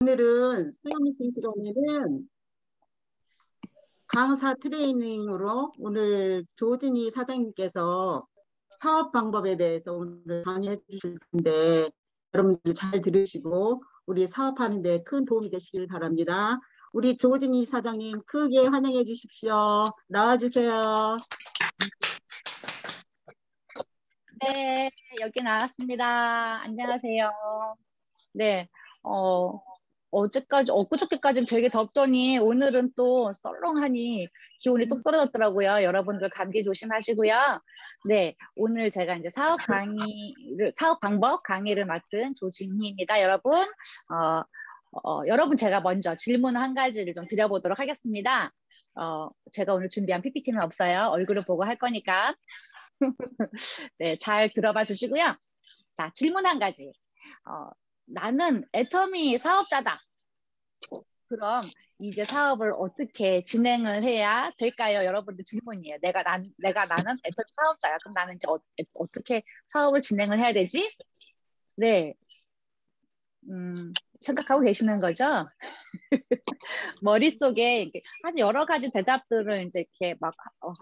오늘은 수요미팅 시간에는 강사 트레이닝으로 오늘 조진희 사장님께서 사업 방법에 대해서 오늘 강의해 주실 텐데 여러분들 잘 들으시고 우리 사업하는 데 큰 도움이 되시길 바랍니다. 우리 조진희 사장님 크게 환영해 주십시오. 나와주세요. 네, 여기 나왔습니다. 안녕하세요. 네, 엊그저께까지는 되게 덥더니 오늘은 또 썰렁하니 기온이 뚝 떨어졌더라고요. 여러분들 감기 조심하시고요. 네, 오늘 제가 이제 사업 방법 강의를 맡은 조진희입니다. 여러분, 여러분 제가 먼저 질문 한 가지를 좀 드려보도록 하겠습니다. 제가 오늘 준비한 PPT는 없어요. 얼굴을 보고 할 거니까. 네, 잘 들어봐 주시고요. 자, 질문 한 가지. 나는 애터미 사업자다. 그럼 이제 사업을 어떻게 진행을 해야 될까요? 여러분들 질문이에요. 나는 애터미 사업자야. 그럼 나는 이제 어떻게 사업을 진행을 해야 되지? 네, 생각하고 계시는 거죠? 머릿속에 아주 여러 가지 대답들을 이제 이렇게 막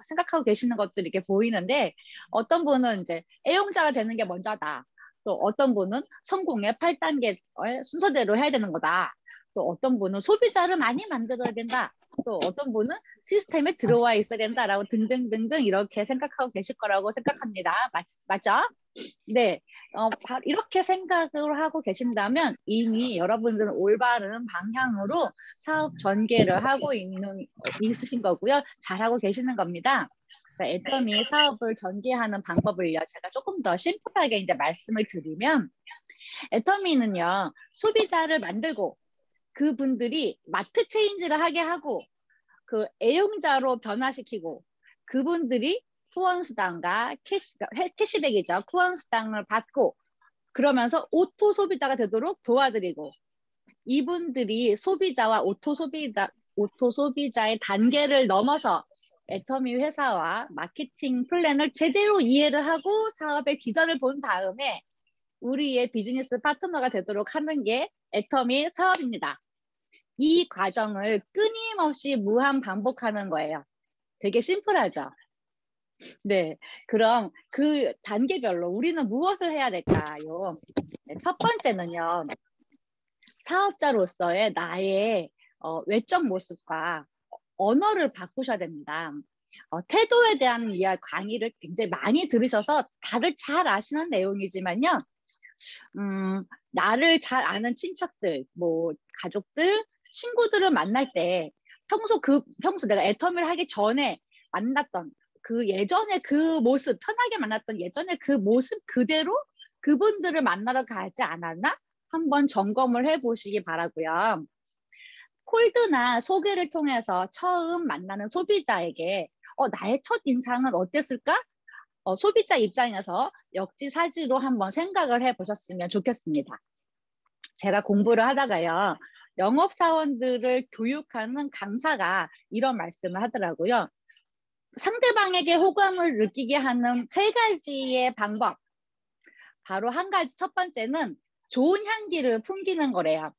생각하고 계시는 것들이 이렇게 보이는데, 어떤 분은 이제 애용자가 되는 게 먼저다. 또 어떤 분은 성공의 8단계 순서대로 해야 되는 거다. 또 어떤 분은 소비자를 많이 만들어야 된다. 또 어떤 분은 시스템에 들어와 있어야 된다라고 등등등등 이렇게 생각하고 계실 거라고 생각합니다. 맞죠? 네, 이렇게 생각을 하고 계신다면 이미 여러분들은 올바른 방향으로 사업 전개를 하고 있으신 거고요. 잘하고 계시는 겁니다. 애터미 사업을 전개하는 방법을요, 제가 조금 더 심플하게 이제 말씀을 드리면, 애터미는요, 소비자를 만들고 그분들이 마트 체인지를 하게 하고 그 애용자로 변화시키고 그분들이 후원수당과 캐시백이죠. 후원수당을 받고 그러면서 오토 소비자가 되도록 도와드리고, 이분들이 소비자와 오토 소비자의 단계를 넘어서 애터미 회사와 마케팅 플랜을 제대로 이해를 하고 사업의 비전을 본 다음에 우리의 비즈니스 파트너가 되도록 하는 게 애터미 사업입니다. 이 과정을 끊임없이 무한 반복하는 거예요. 되게 심플하죠? 네, 그럼 그 단계별로 우리는 무엇을 해야 될까요? 네, 첫 번째는요, 사업자로서의 나의 외적 모습과 언어를 바꾸셔야 됩니다. 태도에 대한 강의를 굉장히 많이 들으셔서 다들 잘 아시는 내용이지만요, 나를 잘 아는 친척들, 뭐 가족들, 친구들을 만날 때 평소 내가 애터미를 하기 전에 만났던 그 예전의 그 모습, 편하게 만났던 예전의 그 모습 그대로 그분들을 만나러 가지 않았나? 한번 점검을 해보시기 바라고요. 콜드나 소개를 통해서 처음 만나는 소비자에게 나의 첫 인상은 어땠을까? 소비자 입장에서 역지사지로 한번 생각을 해보셨으면 좋겠습니다. 제가 공부를 하다가요, 영업사원들을 교육하는 강사가 이런 말씀을 하더라고요. 상대방에게 호감을 느끼게 하는 3가지의 방법. 바로 한 가지, 첫 번째는 좋은 향기를 풍기는 거래요.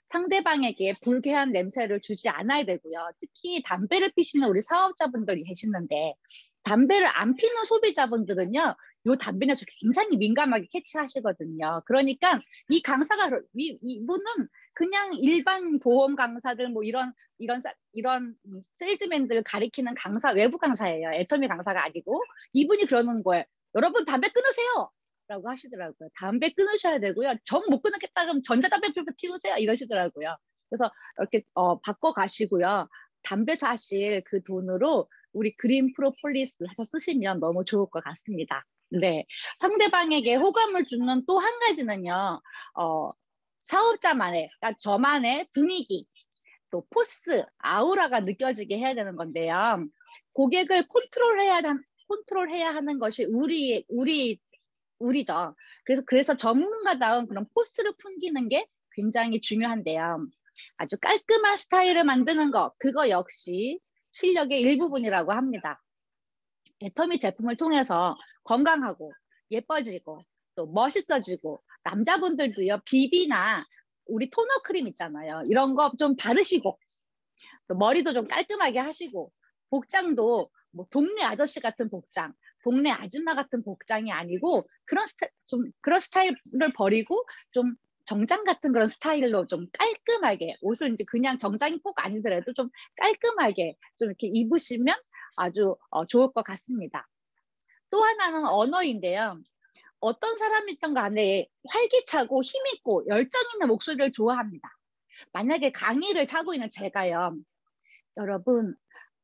상대방에게 불쾌한 냄새를 주지 않아야 되고요. 특히 담배를 피시는 우리 사업자분들이 계시는데, 담배를 안 피는 소비자분들은요, 이 담배 냄새 굉장히 민감하게 캐치하시거든요. 그러니까 이 강사가, 이분은 그냥 일반 보험 강사들, 뭐 이런 세일즈맨들 가리키는 강사, 외부 강사예요. 애터미 강사가 아니고, 이분이 그러는 거예요. 여러분 담배 끊으세요! 라고 하시더라고요. 담배 끊으셔야 되고요. 정 못 끊겠다 그러면 전자담배 피우세요 이러시더라고요. 그래서 이렇게 바꿔 가시고요. 담배 사실 그 돈으로 우리 그린 프로폴리스 해서 쓰시면 너무 좋을 것 같습니다. 네, 상대방에게 호감을 주는 또 한 가지는요, 사업자만의, 그러니까 저만의 분위기, 또 포스, 아우라가 느껴지게 해야 되는 건데요. 고객을 컨트롤해야 하는 것이 우리죠. 그래서 전문가다운 그런 포스를 풍기는 게 굉장히 중요한데요. 아주 깔끔한 스타일을 만드는 거, 그거 역시 실력의 일부분이라고 합니다. 애터미 제품을 통해서 건강하고 예뻐지고 또 멋있어지고, 남자분들도요, 비비나 우리 토너 크림 있잖아요. 이런 거 좀 바르시고 또 머리도 좀 깔끔하게 하시고 복장도 뭐 동네 아저씨 같은 복장, 동네 아줌마 같은 복장이 아니고 그런 스타일을 버리고 좀 정장 같은 그런 스타일로 좀 깔끔하게 옷을 이제 그냥 정장이 꼭 아니더라도 좀 깔끔하게 좀 이렇게 입으시면 아주 좋을 것 같습니다. 또 하나는 언어인데요. 어떤 사람이든 간에 활기차고 힘있고 열정 있는 목소리를 좋아합니다. 만약에 강의를 하고 있는 제가요. 여러분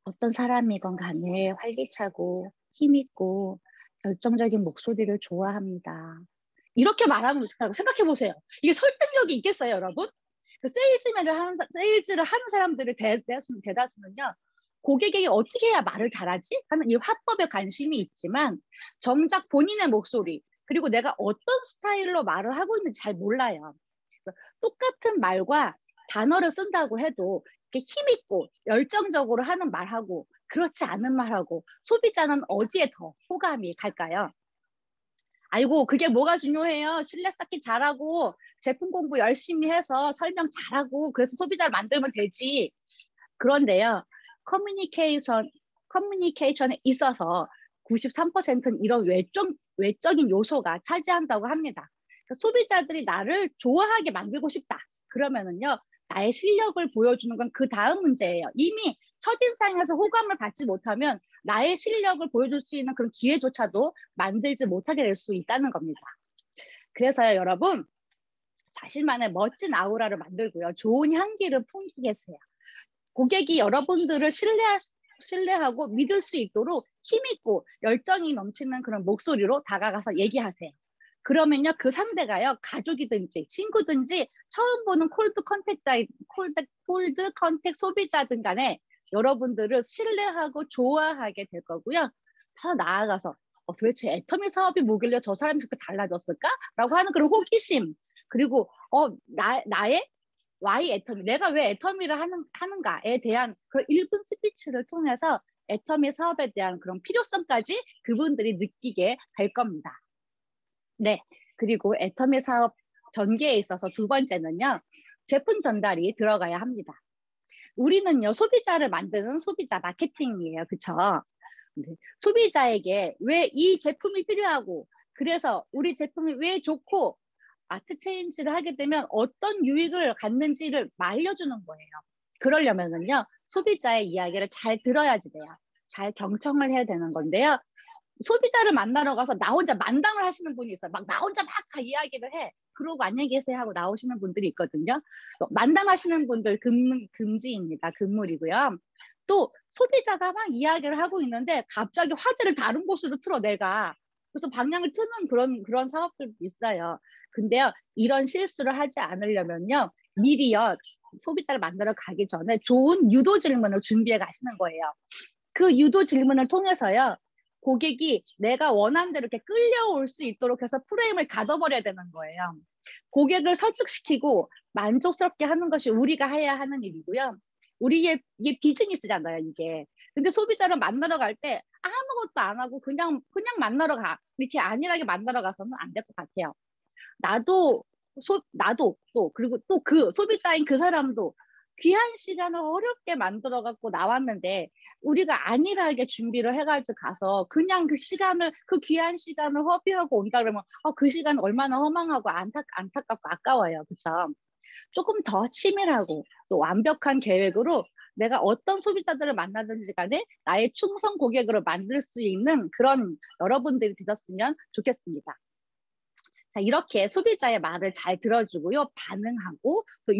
어떤 사람이건 간에 활기차고 힘있고 열정적인 목소리를 좋아합니다. 이렇게 말하면 생각해 보세요. 이게 설득력이 있겠어요, 여러분? 그 세일즈를 하는 사람들의 대다수는요. 고객에게 어떻게 해야 말을 잘하지? 하는 이 화법에 관심이 있지만 정작 본인의 목소리 그리고 내가 어떤 스타일로 말을 하고 있는지 잘 몰라요. 똑같은 말과 단어를 쓴다고 해도 이렇게 힘있고 열정적으로 하는 말하고 그렇지 않은 말하고 소비자는 어디에 더 호감이 갈까요? 아이고 그게 뭐가 중요해요. 신뢰 쌓기 잘하고 제품 공부 열심히 해서 설명 잘하고 그래서 소비자를 만들면 되지. 그런데요. 커뮤니케이션에 있어서 93%는 이런 외적인 요소가 차지한다고 합니다. 그러니까 소비자들이 나를 좋아하게 만들고 싶다. 그러면은요. 나의 실력을 보여주는 건 그 다음 문제예요. 이미 첫인상에서 호감을 받지 못하면 나의 실력을 보여줄 수 있는 그런 기회조차도 만들지 못하게 될 수 있다는 겁니다. 그래서요, 여러분, 자신만의 멋진 아우라를 만들고요. 좋은 향기를 풍기게 해주세요. 고객이 여러분들을 신뢰하고 믿을 수 있도록 힘있고 열정이 넘치는 그런 목소리로 다가가서 얘기하세요. 그러면요, 그 상대가요, 가족이든지 친구든지 처음 보는 콜드 컨택 소비자든 간에 여러분들을 신뢰하고 좋아하게 될 거고요. 더 나아가서 도대체 애터미 사업이 뭐길래 저 사람이 그렇게 달라졌을까? 라고 하는 그런 호기심, 그리고 나의 why 애터미, 내가 왜 애터미를 하는가에 대한 그 1분 스피치를 통해서 애터미 사업에 대한 그런 필요성까지 그분들이 느끼게 될 겁니다. 네, 그리고 애터미 사업 전개에 있어서 두 번째는요. 제품 전달이 들어가야 합니다. 우리는요. 소비자를 만드는 소비자 마케팅이에요. 그쵸? 네, 소비자에게 왜 이 제품이 필요하고 그래서 우리 제품이 왜 좋고 아트 체인지를 하게 되면 어떤 유익을 갖는지를 알려주는 거예요. 그러려면은요. 소비자의 이야기를 잘 들어야지 돼요. 잘 경청을 해야 되는 건데요. 소비자를 만나러 가서 나 혼자 만담을 하시는 분이 있어요. 막 나 혼자 막 다 이야기를 해. 그러고 안녕히 계세요 하고 나오시는 분들이 있거든요. 만담하시는 분들 금지입니다. 금물이고요. 또 소비자가 막 이야기를 하고 있는데 갑자기 화제를 다른 곳으로 틀어 내가. 그래서 방향을 트는 그런 사업들도 있어요. 근데요. 이런 실수를 하지 않으려면요. 미리요. 소비자를 만나러 가기 전에 좋은 유도 질문을 준비해 가시는 거예요. 그 유도 질문을 통해서요. 고객이 내가 원하는 대로 이렇게 끌려올 수 있도록 해서 프레임을 가둬버려야 되는 거예요. 고객을 설득시키고 만족스럽게 하는 것이 우리가 해야 하는 일이고요. 이게 비즈니스잖아요, 이게. 근데 소비자를 만나러 갈 때 아무것도 안 하고 그냥 만나러 가. 이렇게 안일하게 만나러 가서는 안 될 것 같아요. 나도 또 그리고 또 그 소비자인 그 사람도 귀한 시간을 어렵게 만들어 갖고 나왔는데 우리가 안일하게 준비를 해가지고 가서 그냥 그 귀한 시간을 허비하고 온다 그러면 그 시간 얼마나 허망하고 안타깝고 아까워요. 그쵸? 조금 더 치밀하고 또 완벽한 계획으로 내가 어떤 소비자들을 만나든지 간에 나의 충성 고객으로 만들 수 있는 그런 여러분들이 되셨으면 좋겠습니다. 자, 이렇게 소비자의 말을 잘 들어주고요. 반응하고 또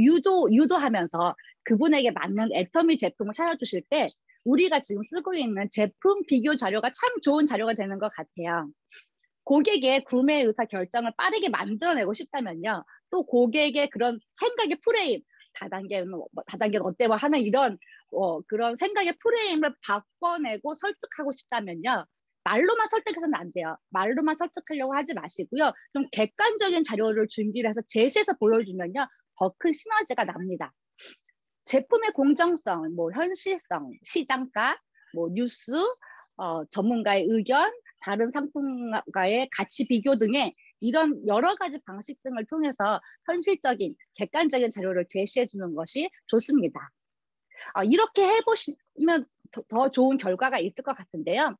유도하면서 그분에게 맞는 애터미 제품을 찾아주실 때 우리가 지금 쓰고 있는 제품 비교 자료가 참 좋은 자료가 되는 것 같아요. 고객의 구매 의사 결정을 빠르게 만들어내고 싶다면요. 또 고객의 그런 생각의 프레임, 다단계는 어때 뭐 하는 이런 그런 생각의 프레임을 바꿔내고 설득하고 싶다면요. 말로만 설득해서는 안 돼요. 말로만 설득하려고 하지 마시고요. 좀 객관적인 자료를 준비를 해서 제시해서 보여주면요. 더 큰 시너지가 납니다. 제품의 공정성, 뭐 현실성, 시장가, 뭐 뉴스, 전문가의 의견, 다른 상품과의 가치 비교 등의 이런 여러 가지 방식 등을 통해서 현실적인 객관적인 자료를 제시해 주는 것이 좋습니다. 이렇게 해보시면 더 좋은 결과가 있을 것 같은데요.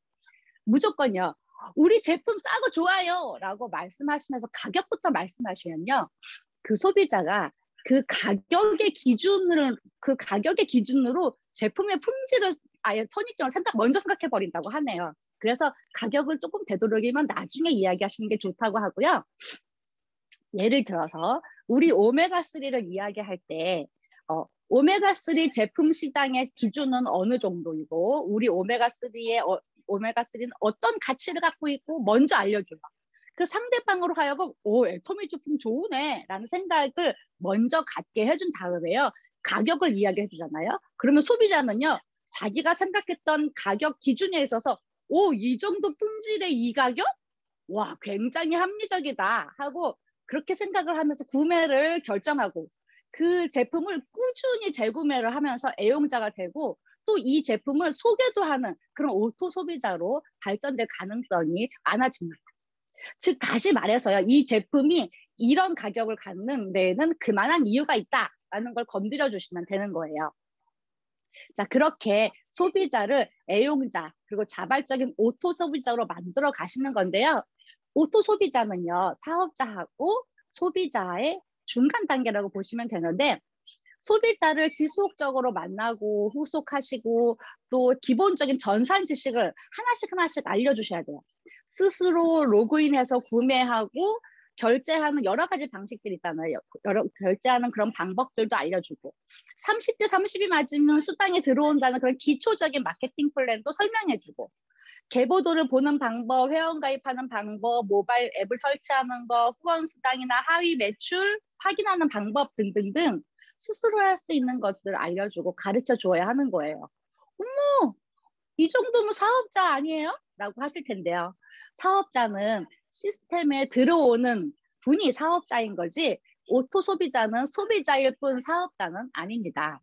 무조건요. 우리 제품 싸고 좋아요 라고 말씀하시면서 가격부터 말씀하시면요. 그 소비자가 그 가격의 기준으로 제품의 품질을 아예 선입견을 먼저 생각해 버린다고 하네요. 그래서 가격을 조금 되도록이면 나중에 이야기하시는 게 좋다고 하고요. 예를 들어서 우리 오메가3를 이야기할 때 오메가3 제품 시장의 기준은 어느 정도이고 우리 오메가3는 어떤 가치를 갖고 있고 먼저 알려줘요. 그 상대방으로 하여금 애터미 제품 좋으네 라는 생각을 먼저 갖게 해준 다음에요. 가격을 이야기해 주잖아요. 그러면 소비자는요. 자기가 생각했던 가격 기준에 있어서 이 정도 품질의 이 가격? 와, 굉장히 합리적이다 하고 그렇게 생각을 하면서 구매를 결정하고 그 제품을 꾸준히 재구매를 하면서 애용자가 되고 또 이 제품을 소개도 하는 그런 오토 소비자로 발전될 가능성이 많아집니다. 즉 다시 말해서요. 이 제품이 이런 가격을 갖는 데에는 그만한 이유가 있다라는 걸 건드려 주시면 되는 거예요. 자, 그렇게 소비자를 애용자 그리고 자발적인 오토 소비자로 만들어 가시는 건데요. 오토 소비자는요. 사업자하고 소비자의 중간 단계라고 보시면 되는데 소비자를 지속적으로 만나고 후속하시고 또 기본적인 전산 지식을 하나씩 알려주셔야 돼요. 스스로 로그인해서 구매하고 결제하는 여러 가지 방식들 있잖아요. 결제하는 그런 방법들도 알려주고 30대 30이 맞으면 수당이 들어온다는 그런 기초적인 마케팅 플랜도 설명해주고 계보도를 보는 방법, 회원가입하는 방법, 모바일 앱을 설치하는 거, 후원 수당이나 하위 매출 확인하는 방법 등등등 스스로 할 수 있는 것들을 알려주고 가르쳐 줘야 하는 거예요. 어머, 이 정도면 사업자 아니에요? 라고 하실 텐데요. 사업자는 시스템에 들어오는 분이 사업자인 거지 오토 소비자는 소비자일 뿐 사업자는 아닙니다.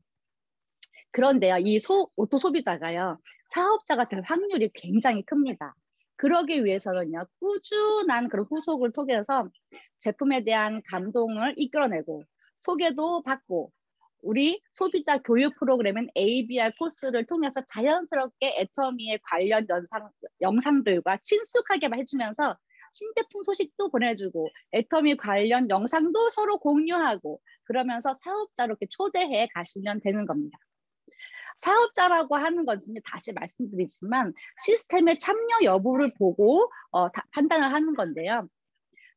그런데요, 이 오토 소비자가요, 사업자가 될 확률이 굉장히 큽니다. 그러기 위해서는요, 꾸준한 그런 후속을 통해서 제품에 대한 감동을 이끌어내고 소개도 받고 우리 소비자 교육 프로그램인 ABR 코스를 통해서 자연스럽게 애터미의 관련 영상들과 친숙하게 해주면서 신제품 소식도 보내주고 애터미 관련 영상도 서로 공유하고 그러면서 사업자로 이렇게 초대해 가시면 되는 겁니다. 사업자라고 하는 것은 다시 말씀드리지만 시스템의 참여 여부를 보고 판단을 하는 건데요.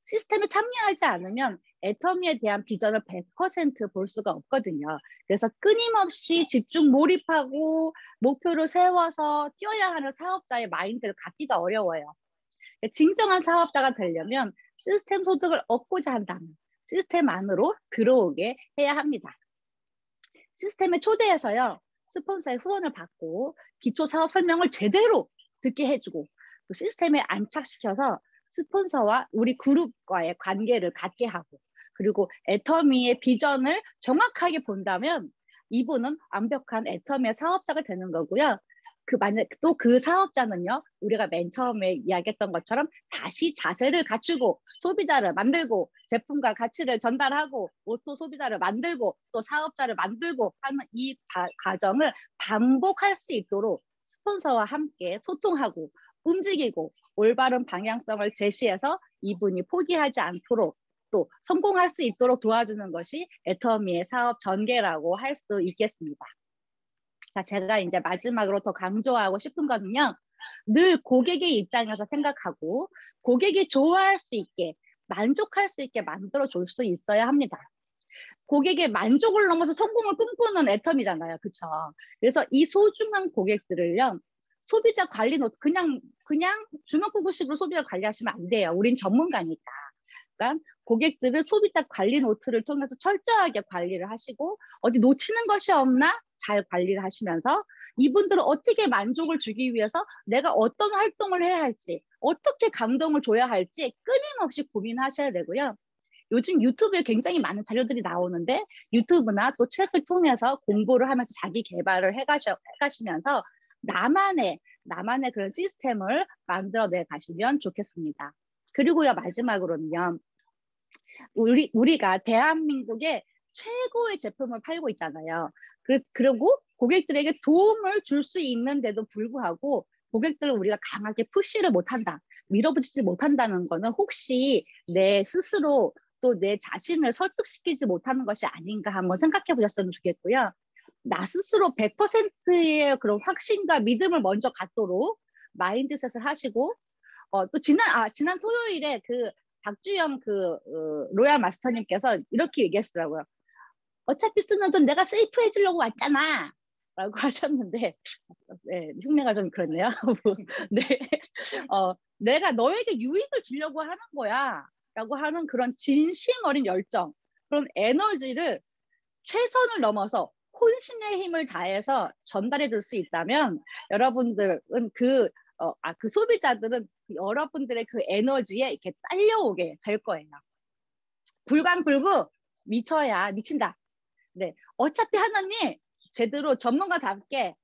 시스템에 참여하지 않으면 애터미에 대한 비전을 100% 볼 수가 없거든요. 그래서 끊임없이 집중 몰입하고 목표를 세워서 뛰어야 하는 사업자의 마인드를 갖기가 어려워요. 진정한 사업자가 되려면 시스템 소득을 얻고자 한다면 시스템 안으로 들어오게 해야 합니다. 시스템에 초대해서요. 스폰서의 후원을 받고 기초 사업 설명을 제대로 듣게 해주고 또 시스템에 안착시켜서 스폰서와 우리 그룹과의 관계를 갖게 하고 그리고 애터미의 비전을 정확하게 본다면 이분은 완벽한 애터미의 사업자가 되는 거고요. 또 그 사업자는요, 우리가 맨 처음에 이야기했던 것처럼 다시 자세를 갖추고 소비자를 만들고 제품과 가치를 전달하고 오토 소비자를 만들고 또 사업자를 만들고 하는 이 과정을 반복할 수 있도록 스폰서와 함께 소통하고 움직이고 올바른 방향성을 제시해서 이분이 포기하지 않도록 또 성공할 수 있도록 도와주는 것이 애터미의 사업 전개라고 할 수 있겠습니다. 자, 제가 이제 마지막으로 더 강조하고 싶은 거는요. 늘 고객의 입장에서 생각하고 고객이 좋아할 수 있게 만족할 수 있게 만들어 줄 수 있어야 합니다. 고객의 만족을 넘어서 성공을 꿈꾸는 애터미잖아요. 그렇죠? 그래서 이 소중한 고객들을요. 소비자 관리 노트 그냥 주먹구구식으로 소비자 관리하시면 안 돼요. 우린 전문가니까. 그러니까 고객들을 소비자 관리 노트를 통해서 철저하게 관리를 하시고 어디 놓치는 것이 없나 잘 관리를 하시면서 이분들을 어떻게 만족을 주기 위해서 내가 어떤 활동을 해야 할지 어떻게 감동을 줘야 할지 끊임없이 고민하셔야 되고요. 요즘 유튜브에 굉장히 많은 자료들이 나오는데 유튜브나 또 책을 통해서 공부를 하면서 자기 개발을 해가시면서 나만의 그런 시스템을 만들어내 가시면 좋겠습니다. 그리고요, 마지막으로는요. 우리가 대한민국의 최고의 제품을 팔고 있잖아요. 그리고 고객들에게 도움을 줄 수 있는데도 불구하고 고객들을 우리가 강하게 푸시를 못한다, 밀어붙이지 못한다는 거는 혹시 내 스스로 또 내 자신을 설득시키지 못하는 것이 아닌가 한번 생각해 보셨으면 좋겠고요. 나 스스로 100%의 그런 확신과 믿음을 먼저 갖도록 마인드셋을 하시고 또 지난 토요일에 그 박주영 로얄 마스터님께서 이렇게 얘기하시더라고요. 어차피 쓰는 돈 내가 세이프 해주려고 왔잖아 라고 하셨는데, 네, 흉내가 좀 그렇네요. 네, 내가 너에게 유익을 주려고 하는 거야 라고 하는 그런 진심 어린 열정, 그런 에너지를 최선을 넘어서 혼신의 힘을 다해서 전달해 줄 수 있다면 여러분들은 그 소비자들은 여러분들의 그 에너지에 이렇게 딸려오게 될 거예요. 불광불구 미쳐야 미친다. 네, 어차피 하나님 제대로 전문가답게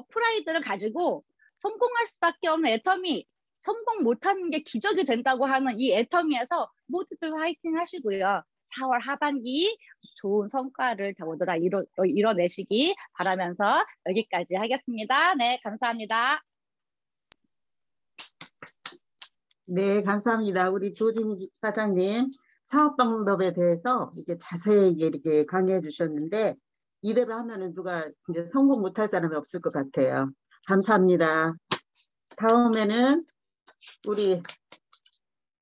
프라이드를 가지고 성공할 수밖에 없는 애터미, 성공 못하는 게 기적이 된다고 하는 이 애터미에서 모두들 화이팅 하시고요. 4월 하반기 좋은 성과를 모두 다 이뤄내시기 바라면서 여기까지 하겠습니다. 네, 감사합니다. 네, 감사합니다. 우리 조진희 사장님 사업 방법에 대해서 이렇게 자세히 이렇게 강의해 주셨는데 이대로 하면은 누가 이제 성공 못할 사람이 없을 것 같아요. 감사합니다. 다음에는 우리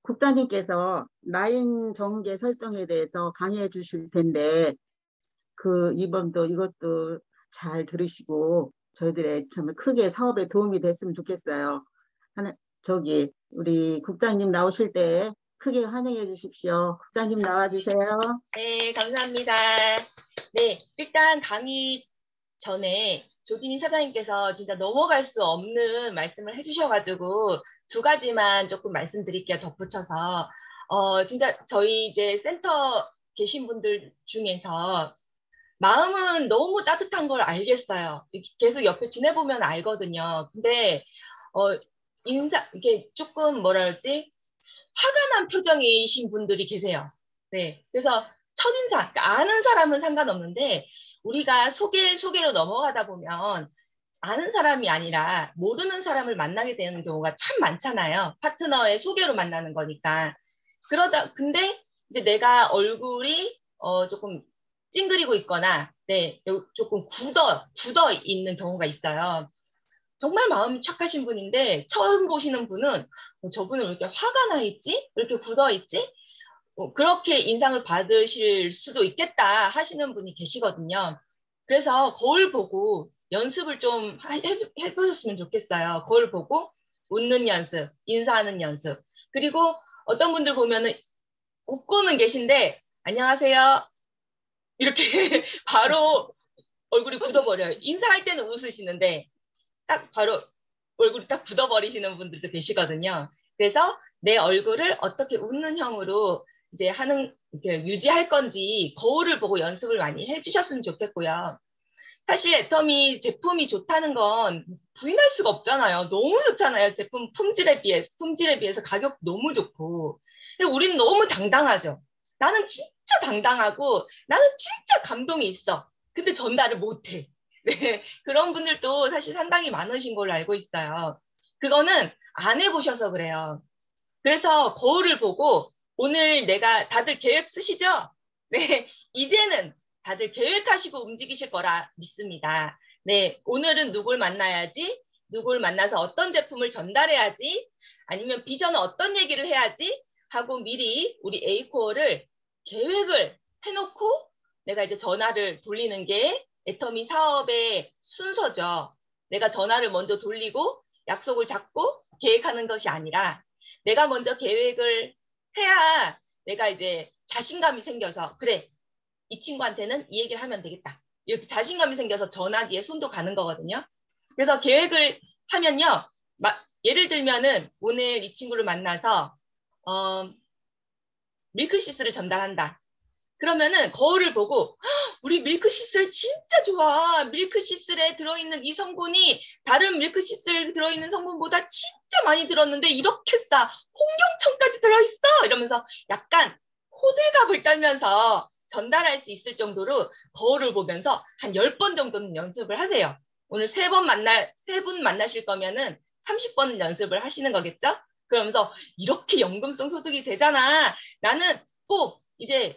국장님께서 라인 전개 설정에 대해서 강의해 주실 텐데 이번도 이것도 잘 들으시고 저희들의 정말 크게 사업에 도움이 됐으면 좋겠어요. 우리 국장님 나오실 때 크게 환영해 주십시오. 국장님 나와주세요. 네, 감사합니다. 네, 일단 강의 전에 조진희 사장님께서 진짜 넘어갈 수 없는 말씀을 해주셔가지고 2가지만 조금 말씀드릴게요. 덧붙여서. 진짜 저희 이제 센터 계신 분들 중에서 마음은 너무 따뜻한 걸 알겠어요. 계속 옆에 지내보면 알거든요. 근데, 이게 조금 뭐라 그러지? 화가 난 표정이신 분들이 계세요. 네. 그래서 첫인상, 그러니까 아는 사람은 상관없는데, 우리가 소개로 넘어가다 보면, 아는 사람이 아니라 모르는 사람을 만나게 되는 경우가 참 많잖아요. 파트너의 소개로 만나는 거니까. 근데 이제 내가 얼굴이 조금 찡그리고 있거나, 네, 조금 굳어 있는 경우가 있어요. 정말 마음이 착하신 분인데 처음 보시는 분은 저분은 왜 이렇게 화가 나 있지? 왜 이렇게 굳어 있지? 그렇게 인상을 받으실 수도 있겠다 하시는 분이 계시거든요. 그래서 거울 보고 연습을 좀 해보셨으면 좋겠어요. 거울 보고 웃는 연습, 인사하는 연습. 그리고 어떤 분들 보면은 웃고는 계신데 안녕하세요. 이렇게 바로 얼굴이 굳어버려요. 인사할 때는 웃으시는데 딱 바로 얼굴이 딱 굳어버리시는 분들도 계시거든요. 그래서 내 얼굴을 어떻게 웃는 형으로 이제 이렇게 유지할 건지 거울을 보고 연습을 많이 해주셨으면 좋겠고요. 사실 애터미 제품이 좋다는 건 부인할 수가 없잖아요. 너무 좋잖아요. 제품 품질에 비해서 가격 너무 좋고. 근데 우리는 너무 당당하죠. 나는 진짜 당당하고 나는 진짜 감동이 있어. 근데 전달을 못해. 네, 그런 분들도 사실 상당히 많으신 걸로 알고 있어요. 그거는 안 해보셔서 그래요. 그래서 거울을 보고 오늘 다들 계획 쓰시죠? 네, 이제는 다들 계획하시고 움직이실 거라 믿습니다. 네, 오늘은 누굴 만나야지? 누굴 만나서 어떤 제품을 전달해야지? 아니면 비전은 어떤 얘기를 해야지? 하고 미리 우리 A코어를 계획을 해놓고 내가 이제 전화를 돌리는 게 애터미 사업의 순서죠. 내가 전화를 먼저 돌리고 약속을 잡고 계획하는 것이 아니라 내가 먼저 계획을 해야 내가 이제 자신감이 생겨서 그래, 이 친구한테는 이 얘기를 하면 되겠다. 이렇게 자신감이 생겨서 전화기에 손도 가는 거거든요. 그래서 계획을 하면요. 예를 들면은 오늘 이 친구를 만나서 밀크시스를 전달한다. 그러면은 거울을 보고 우리 밀크시슬 진짜 좋아. 밀크시슬에 들어있는 이 성분이 다른 밀크시슬에 들어있는 성분보다 진짜 많이 들었는데 이렇게 싸. 홍경청까지 들어있어. 이러면서 약간 호들갑을 떨면서 전달할 수 있을 정도로 거울을 보면서 한 10번 정도는 연습을 하세요. 오늘 세 분 만나실 거면은 30번 연습을 하시는 거겠죠? 그러면서 이렇게 연금성 소득이 되잖아. 나는 꼭 이제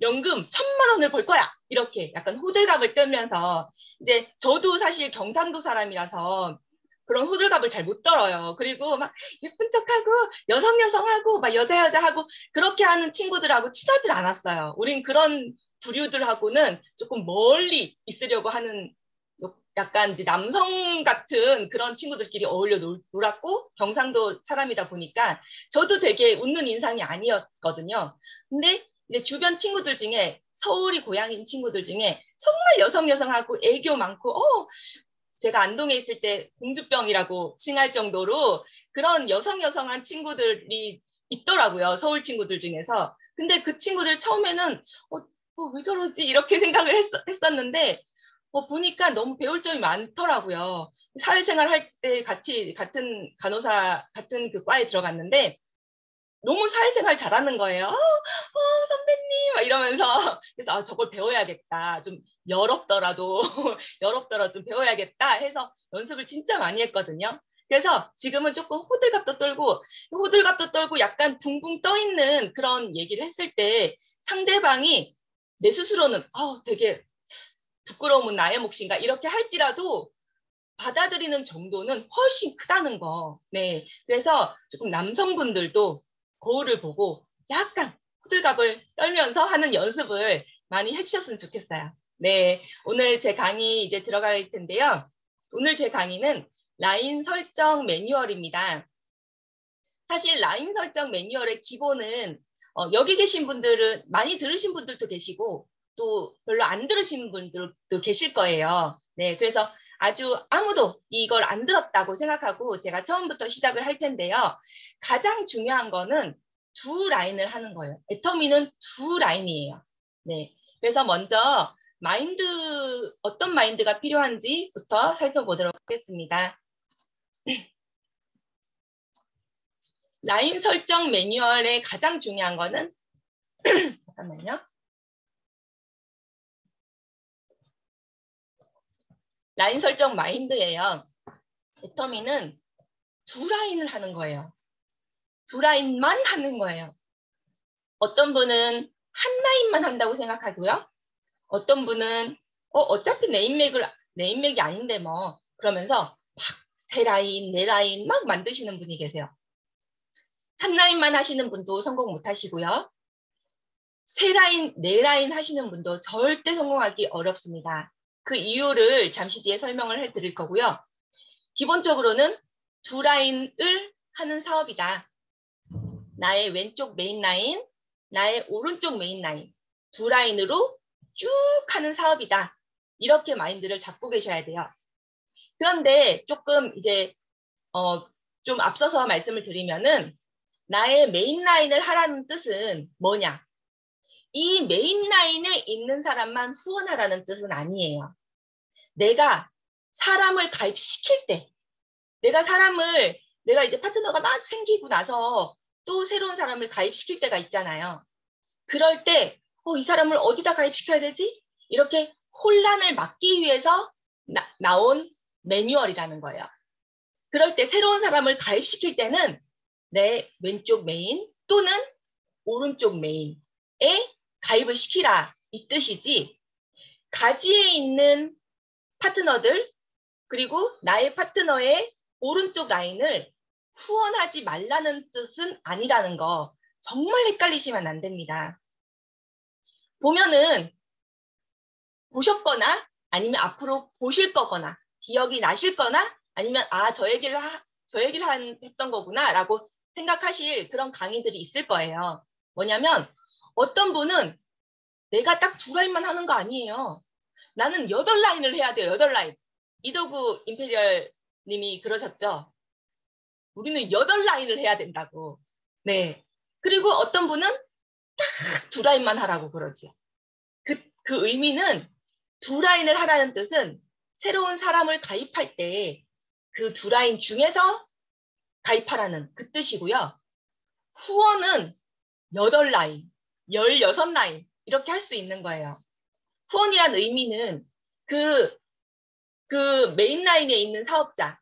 연금 1,000만 원을 벌 거야. 이렇게 약간 호들갑을 떨면서 이제 저도 사실 경상도 사람이라서 그런 호들갑을 잘 못 떨어요. 그리고 막 예쁜 척하고 여성하고 막 여자하고 그렇게 하는 친구들하고 친하질 않았어요. 우린 그런 부류들하고는 조금 멀리 있으려고 하는 약간 이제 남성 같은 그런 친구들끼리 어울려 놀았고 경상도 사람이다 보니까 저도 되게 웃는 인상이 아니었거든요. 근데 이제 주변 친구들 중에 서울이 고향인 친구들 중에 정말 여성하고 애교 많고 제가 안동에 있을 때 공주병이라고 칭할 정도로 그런 여성한 친구들이 있더라고요. 서울 친구들 중에서. 근데 그 친구들 처음에는 왜 저러지? 이렇게 생각을 했었는데 보니까 너무 배울 점이 많더라고요. 사회생활 할 때 같은 간호사 같은 그 과에 들어갔는데 너무 사회생활 잘하는 거예요. 선배님 막 이러면서 그래서 저걸 배워야겠다. 좀 여롭더라도 좀 배워야겠다 해서 연습을 진짜 많이 했거든요. 그래서 지금은 조금 호들갑도 떨고 약간 붕붕 떠 있는 그런 얘기를 했을 때 상대방이 내 스스로는 되게 부끄러움은 나의 몫인가 이렇게 할지라도 받아들이는 정도는 훨씬 크다는 거. 네. 그래서 조금 남성분들도 거울을 보고 약간 호들갑을 떨면서 하는 연습을 많이 해주셨으면 좋겠어요. 네. 오늘 제 강의 이제 들어갈 텐데요. 오늘 제 강의는 라인 설정 매뉴얼입니다. 사실 라인 설정 매뉴얼의 기본은 여기 계신 분들은 많이 들으신 분들도 계시고 또 별로 안 들으신 분들도 계실 거예요. 네, 그래서 아주 아무도 이걸 안 들었다고 생각하고 제가 처음부터 시작을 할 텐데요. 가장 중요한 거는 두 라인을 하는 거예요. 애터미는 두 라인이에요. 네, 그래서 먼저 어떤 마인드가 필요한지부터 살펴보도록 하겠습니다. 라인 설정 매뉴얼의 가장 중요한 거는 잠깐만요. 라인 설정 마인드예요. 애터미는 두 라인을 하는 거예요. 두 라인만 하는 거예요. 어떤 분은 한 라인만 한다고 생각하고요. 어떤 분은 어차피 내 인맥이 아닌데 뭐 그러면서 막 세 라인, 네 라인 막 만드시는 분이 계세요. 한 라인만 하시는 분도 성공 못 하시고요. 세 라인, 네 라인 하시는 분도 절대 성공하기 어렵습니다. 그 이유를 잠시 뒤에 설명을 해드릴 거고요. 기본적으로는 두 라인을 하는 사업이다. 나의 왼쪽 메인 라인, 나의 오른쪽 메인 라인, 두 라인으로 쭉 하는 사업이다. 이렇게 마인드를 잡고 계셔야 돼요. 그런데 조금 이제 좀 앞서서 말씀을 드리면은 나의 메인 라인을 하라는 뜻은 뭐냐? 이 메인 라인에 있는 사람만 후원하라는 뜻은 아니에요. 내가 사람을 가입시킬 때, 내가 이제 파트너가 막 생기고 나서 또 새로운 사람을 가입시킬 때가 있잖아요. 그럴 때, 이 사람을 어디다 가입시켜야 되지? 이렇게 혼란을 막기 위해서 나온 매뉴얼이라는 거예요. 그럴 때 새로운 사람을 가입시킬 때는 내 왼쪽 메인 또는 오른쪽 메인에 가입을 시키라 이 뜻이지 가지에 있는 파트너들 그리고 나의 파트너의 오른쪽 라인을 후원하지 말라는 뜻은 아니라는 거 정말 헷갈리시면 안 됩니다. 보면은 보셨거나 아니면 앞으로 보실 거거나 기억이 나실 거나 아니면 저 얘기를 했던 거구나 라고 생각하실 그런 강의들이 있을 거예요. 뭐냐면 어떤 분은 내가 딱 두 라인만 하는 거 아니에요. 나는 8라인을 해야 돼요. 8라인. 이도구 임페리얼 님이 그러셨죠. 우리는 8라인을 해야 된다고. 네. 그리고 어떤 분은 딱 두 라인만 하라고 그러죠. 그 의미는 두 라인을 하라는 뜻은 새로운 사람을 가입할 때 그 두 라인 중에서 가입하라는 그 뜻이고요. 후원은 8라인, 16라인 이렇게 할 수 있는 거예요. 후원이란 의미는 그 메인 라인에 있는 사업자가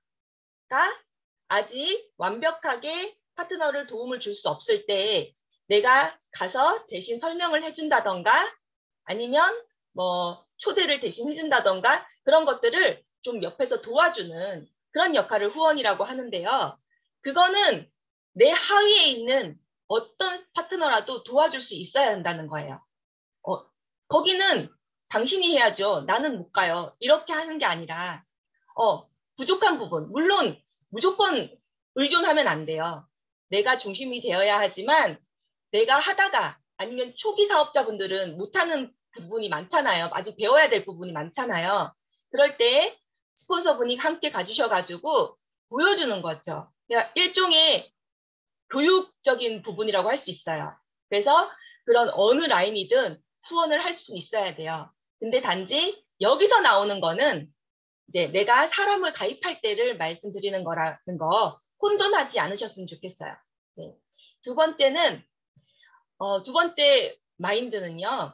아직 완벽하게 파트너를 도움을 줄 수 없을 때 내가 가서 대신 설명을 해준다던가 아니면 뭐 초대를 대신 해준다던가 그런 것들을 좀 옆에서 도와주는 그런 역할을 후원이라고 하는데요. 그거는 내 하위에 있는 어떤 파트너라도 도와줄 수 있어야 한다는 거예요. 거기는 당신이 해야죠. 나는 못 가요. 이렇게 하는 게 아니라 부족한 부분, 물론 무조건 의존하면 안 돼요. 내가 중심이 되어야 하지만 내가 하다가 아니면 초기 사업자분들은 못하는 부분이 많잖아요. 아직 배워야 될 부분이 많잖아요. 그럴 때 스폰서분이 함께 가주셔가지고 보여주는 거죠. 그러니까 일종의 교육적인 부분이라고 할 수 있어요. 그래서 그런 어느 라인이든 후원을 할 수 있어야 돼요. 근데 단지 여기서 나오는 거는 이제 내가 사람을 가입할 때를 말씀드리는 거라는 거 혼돈하지 않으셨으면 좋겠어요. 네. 두 번째는 두 번째 마인드는요.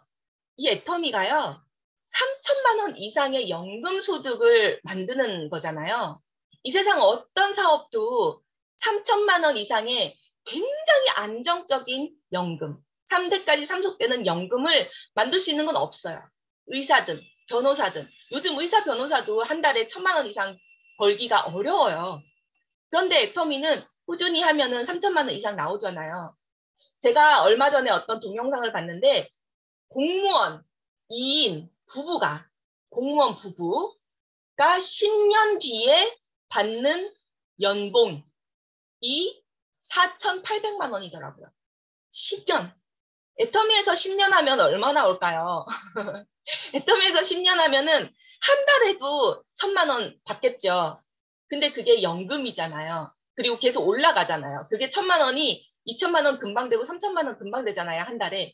이 애터미가요. 3천만 원 이상의 연금 소득을 만드는 거잖아요. 이 세상 어떤 사업도 3천만 원 이상의 굉장히 안정적인 연금, 3대까지 상속되는 연금을 만들 수 있는 건 없어요. 의사든 변호사든 요즘 의사 변호사도 한 달에 1,000만 원 이상 벌기가 어려워요. 그런데 애터미는 꾸준히 하면은 3천만 원 이상 나오잖아요. 제가 얼마 전에 어떤 동영상을 봤는데 공무원 2인 부부가 공무원 부부가 10년 뒤에 받는 연봉이 4,800만 원이더라고요. 10년. 애터미에서 10년 하면 얼마 나올까요? 애터미에서 10년 하면은 한 달에도 1,000만 원 받겠죠. 근데 그게 연금이잖아요. 그리고 계속 올라가잖아요. 그게 1,000만 원이 2,000만 원 금방 되고 3,000만 원 금방 되잖아요. 한 달에.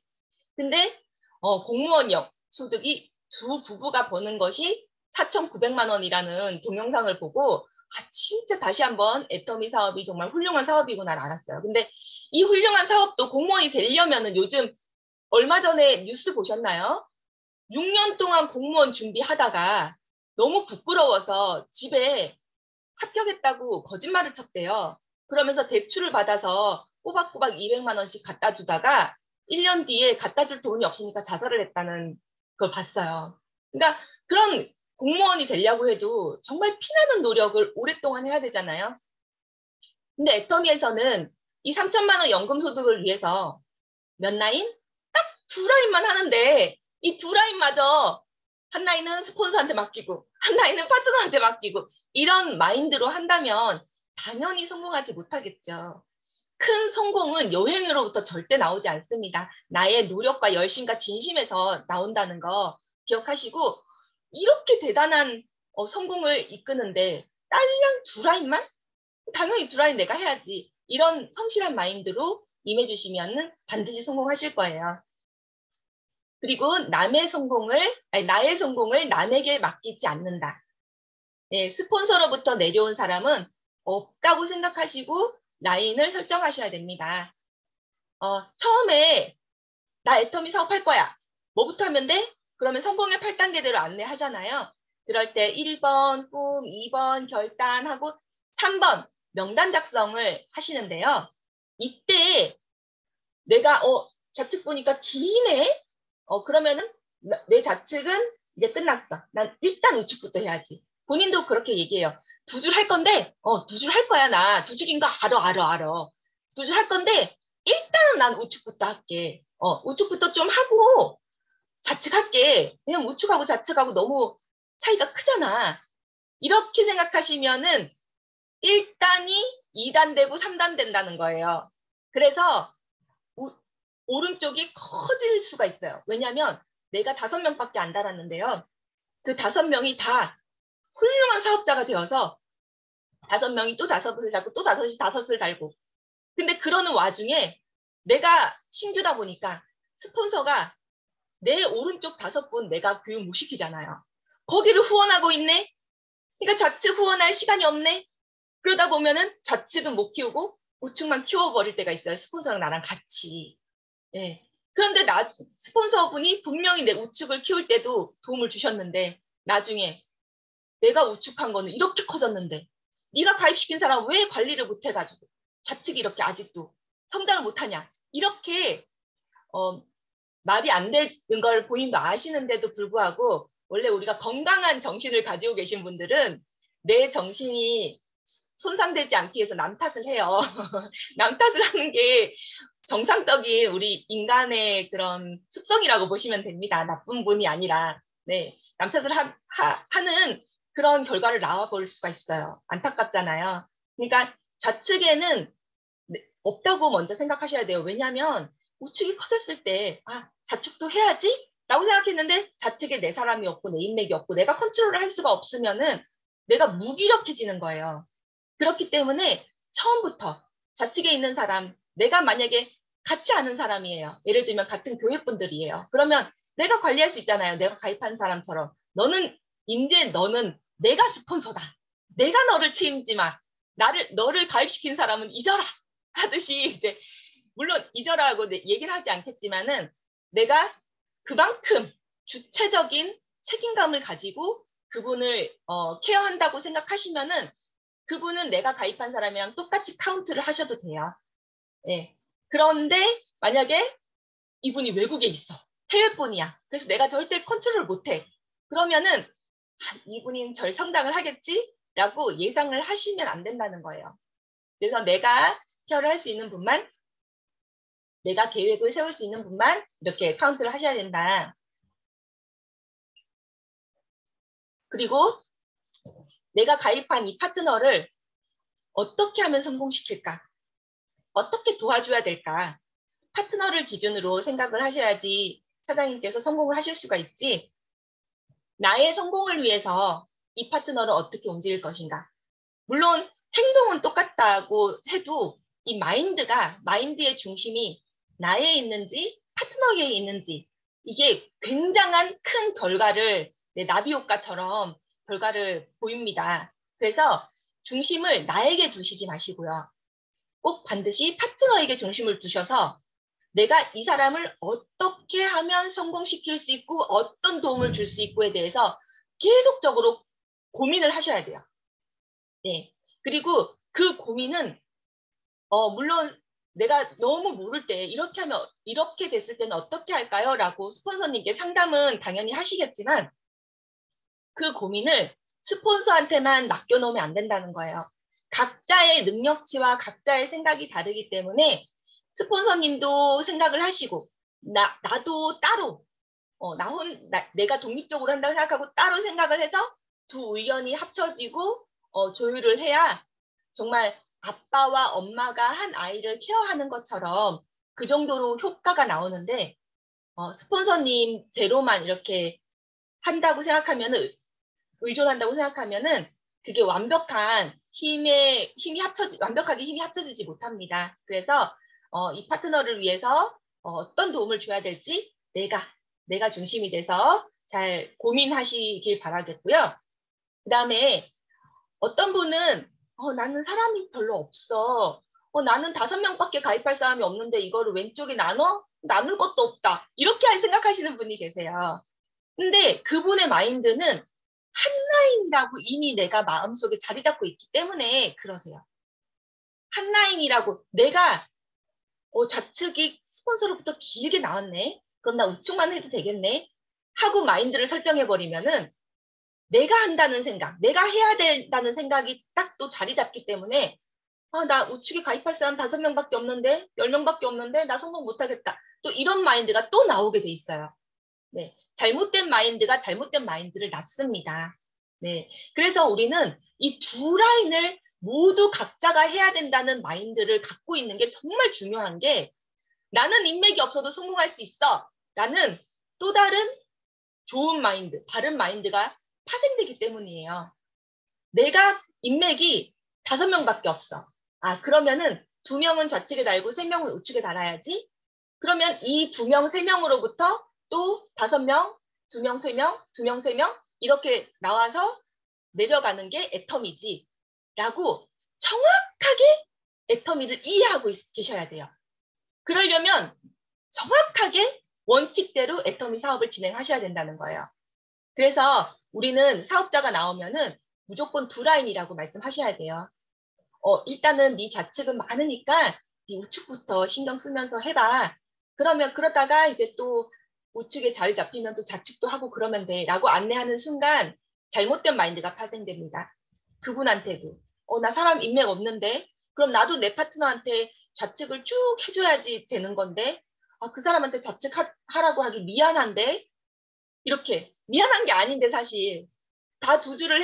근데 공무원 소득이 두 부부가 버는 것이 4,900만 원이라는 동영상을 보고 진짜 다시 한번 애터미 사업이 정말 훌륭한 사업이구나 알았어요. 근데 이 훌륭한 사업도 공무원이 되려면은 요즘 얼마 전에 뉴스 보셨나요? 6년 동안 공무원 준비하다가 너무 부끄러워서 집에 합격했다고 거짓말을 쳤대요. 그러면서 대출을 받아서 꼬박꼬박 200만 원씩 갖다 주다가 1년 뒤에 갖다 줄 돈이 없으니까 자살을 했다는 걸 봤어요. 그러니까 그런 공무원이 되려고 해도 정말 피나는 노력을 오랫동안 해야 되잖아요. 근데 애터미에서는 이 3천만 원 연금 소득을 위해서 몇 라인? 딱 두 라인만 하는데 이 두 라인마저 한 라인은 스폰서한테 맡기고 한 라인은 파트너한테 맡기고 이런 마인드로 한다면 당연히 성공하지 못하겠죠. 큰 성공은 여행으로부터 절대 나오지 않습니다. 나의 노력과 열심과 진심에서 나온다는 거 기억하시고 이렇게 대단한 성공을 이끄는데 딸랑 두 라인만? 당연히 두 라인 내가 해야지. 이런 성실한 마인드로 임해주시면 반드시 성공하실 거예요. 그리고 나의 성공을 남에게 맡기지 않는다. 네, 스폰서로부터 내려온 사람은 없다고 생각하시고 라인을 설정하셔야 됩니다. 처음에 나 애터미 사업할 거야. 뭐부터 하면 돼? 그러면 성공의 8단계대로 안내하잖아요. 그럴 때 1번 꿈, 2번 결단하고 3번 명단 작성을 하시는데요. 이때 내가 좌측 보니까 기네? 그러면은 내 좌측은 이제 끝났어. 난 일단 우측부터 해야지. 본인도 그렇게 얘기해요. 두 줄 할 건데, 두 줄 할 거야, 나. 두 줄인 거 알아. 두 줄 할 건데, 일단은 난 우측부터 할게. 우측부터 좀 하고, 좌측 할게. 왜냐면 우측하고 좌측하고 너무 차이가 크잖아. 이렇게 생각하시면은 1단이 2단 되고 3단 된다는 거예요. 그래서 오른쪽이 커질 수가 있어요. 왜냐하면 내가 5명밖에 안 달았는데요. 그 5명이 다 훌륭한 사업자가 되어서 5명이 또 5을 달고 또 5이 5을 달고 근데 그러는 와중에 내가 신규다 보니까 스폰서가 내 오른쪽 5분 내가 교육 못 시키잖아요. 거기를 후원하고 있네. 그러니까 좌측 후원할 시간이 없네. 그러다 보면은 좌측은 못 키우고 우측만 키워버릴 때가 있어요. 스폰서랑 나랑 같이. 예. 그런데 스폰서분이 분명히 내 우측을 키울 때도 도움을 주셨는데 나중에 내가 우측한 거는 이렇게 커졌는데 네가 가입시킨 사람 왜 관리를 못 해가지고 좌측이 이렇게 아직도 성장을 못하냐. 이렇게 말이 안 되는 걸 본인도 아시는데도 불구하고 원래 우리가 건강한 정신을 가지고 계신 분들은 내 정신이 손상되지 않기 위해서 남 탓을 해요. 남 탓을 하는 게 정상적인 우리 인간의 그런 습성이라고 보시면 됩니다. 나쁜 분이 아니라. 네, 남 탓을 하는 그런 결과를 나와버릴 수가 있어요. 안타깝잖아요. 그러니까 좌측에는 없다고 먼저 생각하셔야 돼요. 왜냐하면 우측이 커졌을 때 좌측도 해야지? 라고 생각했는데 좌측에 내 사람이 없고 내 인맥이 없고 내가 컨트롤을 할 수가 없으면은 내가 무기력해지는 거예요. 그렇기 때문에 처음부터 좌측에 있는 사람, 내가 만약에 같이 아는 사람이에요. 예를 들면 같은 교회분들이에요. 그러면 내가 관리할 수 있잖아요. 내가 가입한 사람처럼. 너는 내가 스폰서다. 내가 너를 책임지 마. 너를 가입시킨 사람은 잊어라. 하듯이 이제 물론 잊어라고 얘기를 하지 않겠지만은 내가 그만큼 주체적인 책임감을 가지고 그분을 케어한다고 생각하시면은 그분은 내가 가입한 사람이랑 똑같이 카운트를 하셔도 돼요. 예. 그런데 만약에 이분이 외국에 있어. 해외분이야. 그래서 내가 절대 컨트롤을 못해. 그러면은 이분이 절 성장을 하겠지? 라고 예상을 하시면 안 된다는 거예요. 그래서 내가 케어를 할 수 있는 분만, 내가 계획을 세울 수 있는 분만 이렇게 카운트를 하셔야 된다. 그리고 내가 가입한 이 파트너를 어떻게 하면 성공시킬까? 어떻게 도와줘야 될까? 파트너를 기준으로 생각을 하셔야지 사장님께서 성공을 하실 수가 있지. 나의 성공을 위해서 이 파트너를 어떻게 움직일 것인가? 물론 행동은 똑같다고 해도 이 마인드의 중심이 나에 있는지 파트너에 있는지 이게 굉장한 큰 결과를 나비 효과처럼 결과를 보입니다. 그래서 중심을 나에게 두시지 마시고요. 꼭 반드시 파트너에게 중심을 두셔서 내가 이 사람을 어떻게 하면 성공시킬 수 있고 어떤 도움을 줄 수 있고에 대해서 계속적으로 고민을 하셔야 돼요. 네. 그리고 그 고민은 물론 내가 너무 모를 때 이렇게 됐을 때는 어떻게 할까요? 라고 스폰서님께 상담은 당연히 하시겠지만 그 고민을 스폰서한테만 맡겨놓으면 안 된다는 거예요. 각자의 능력치와 각자의 생각이 다르기 때문에 스폰서님도 생각을 하시고 나도 따로 내가 독립적으로 한다고 생각하고 따로 생각을 해서 두 의견이 합쳐지고 조율을 해야 정말 아빠와 엄마가 한 아이를 케어하는 것처럼 그 정도로 효과가 나오는데 스폰서님 제로만 이렇게 한다고 생각하면은 의존한다고 생각하면은 그게 완벽하게 힘이 합쳐지지 못합니다. 그래서 이 파트너를 위해서 어떤 도움을 줘야 될지 내가 중심이 돼서 잘 고민하시길 바라겠고요. 그 다음에 어떤 분은 나는 사람이 별로 없어. 나는 5명밖에 가입할 사람이 없는데 이거를 왼쪽에 나눌 것도 없다. 이렇게 생각하시는 분이 계세요. 근데 그분의 마인드는 한 라인이라고 이미 내가 마음속에 자리 잡고 있기 때문에 그러세요. 한 라인이라고 내가 좌측이 스폰서로부터 길게 나왔네. 그럼 나 우측만 해도 되겠네. 하고 마인드를 설정해버리면은 내가 한다는 생각, 내가 해야 된다는 생각이 딱 또 자리 잡기 때문에 나 우측에 가입할 사람 5명밖에 없는데 10명밖에 없는데 나 성공 못하겠다. 또 이런 마인드가 또 나오게 돼 있어요. 네, 잘못된 마인드가 잘못된 마인드를 낳습니다. 네, 그래서 우리는 이 두 라인을 모두 각자가 해야 된다는 마인드를 갖고 있는 게 정말 중요한 게 나는 인맥이 없어도 성공할 수 있어 라는 또 다른 좋은 마인드, 바른 마인드가 파생되기 때문이에요. 내가 인맥이 5명밖에 없어. 그러면은 2명은 좌측에 달고 3명은 우측에 달아야지. 그러면 이 2명, 3명으로부터 또 5명, 2명, 3명, 2명, 3명 이렇게 나와서 내려가는 게 애터미지 라고 정확하게 애터미를 이해하고 계셔야 돼요. 그러려면 정확하게 원칙대로 애터미 사업을 진행하셔야 된다는 거예요. 그래서 우리는 사업자가 나오면은 무조건 2라인이라고 말씀하셔야 돼요. 일단은 네 좌측은 많으니까 네 우측부터 신경 쓰면서 해봐. 그러면 그러다가 이제 또 우측에 자리 잡히면 또 좌측도 하고 그러면 돼 라고 안내하는 순간 잘못된 마인드가 파생됩니다. 그분한테도 나 사람 인맥 없는데 그럼 나도 내 파트너한테 좌측을 쭉 해줘야지 되는 건데 그 사람한테 좌측 하라고 하기 미안한데 이렇게 미안한 게 아닌데 사실 다 2주를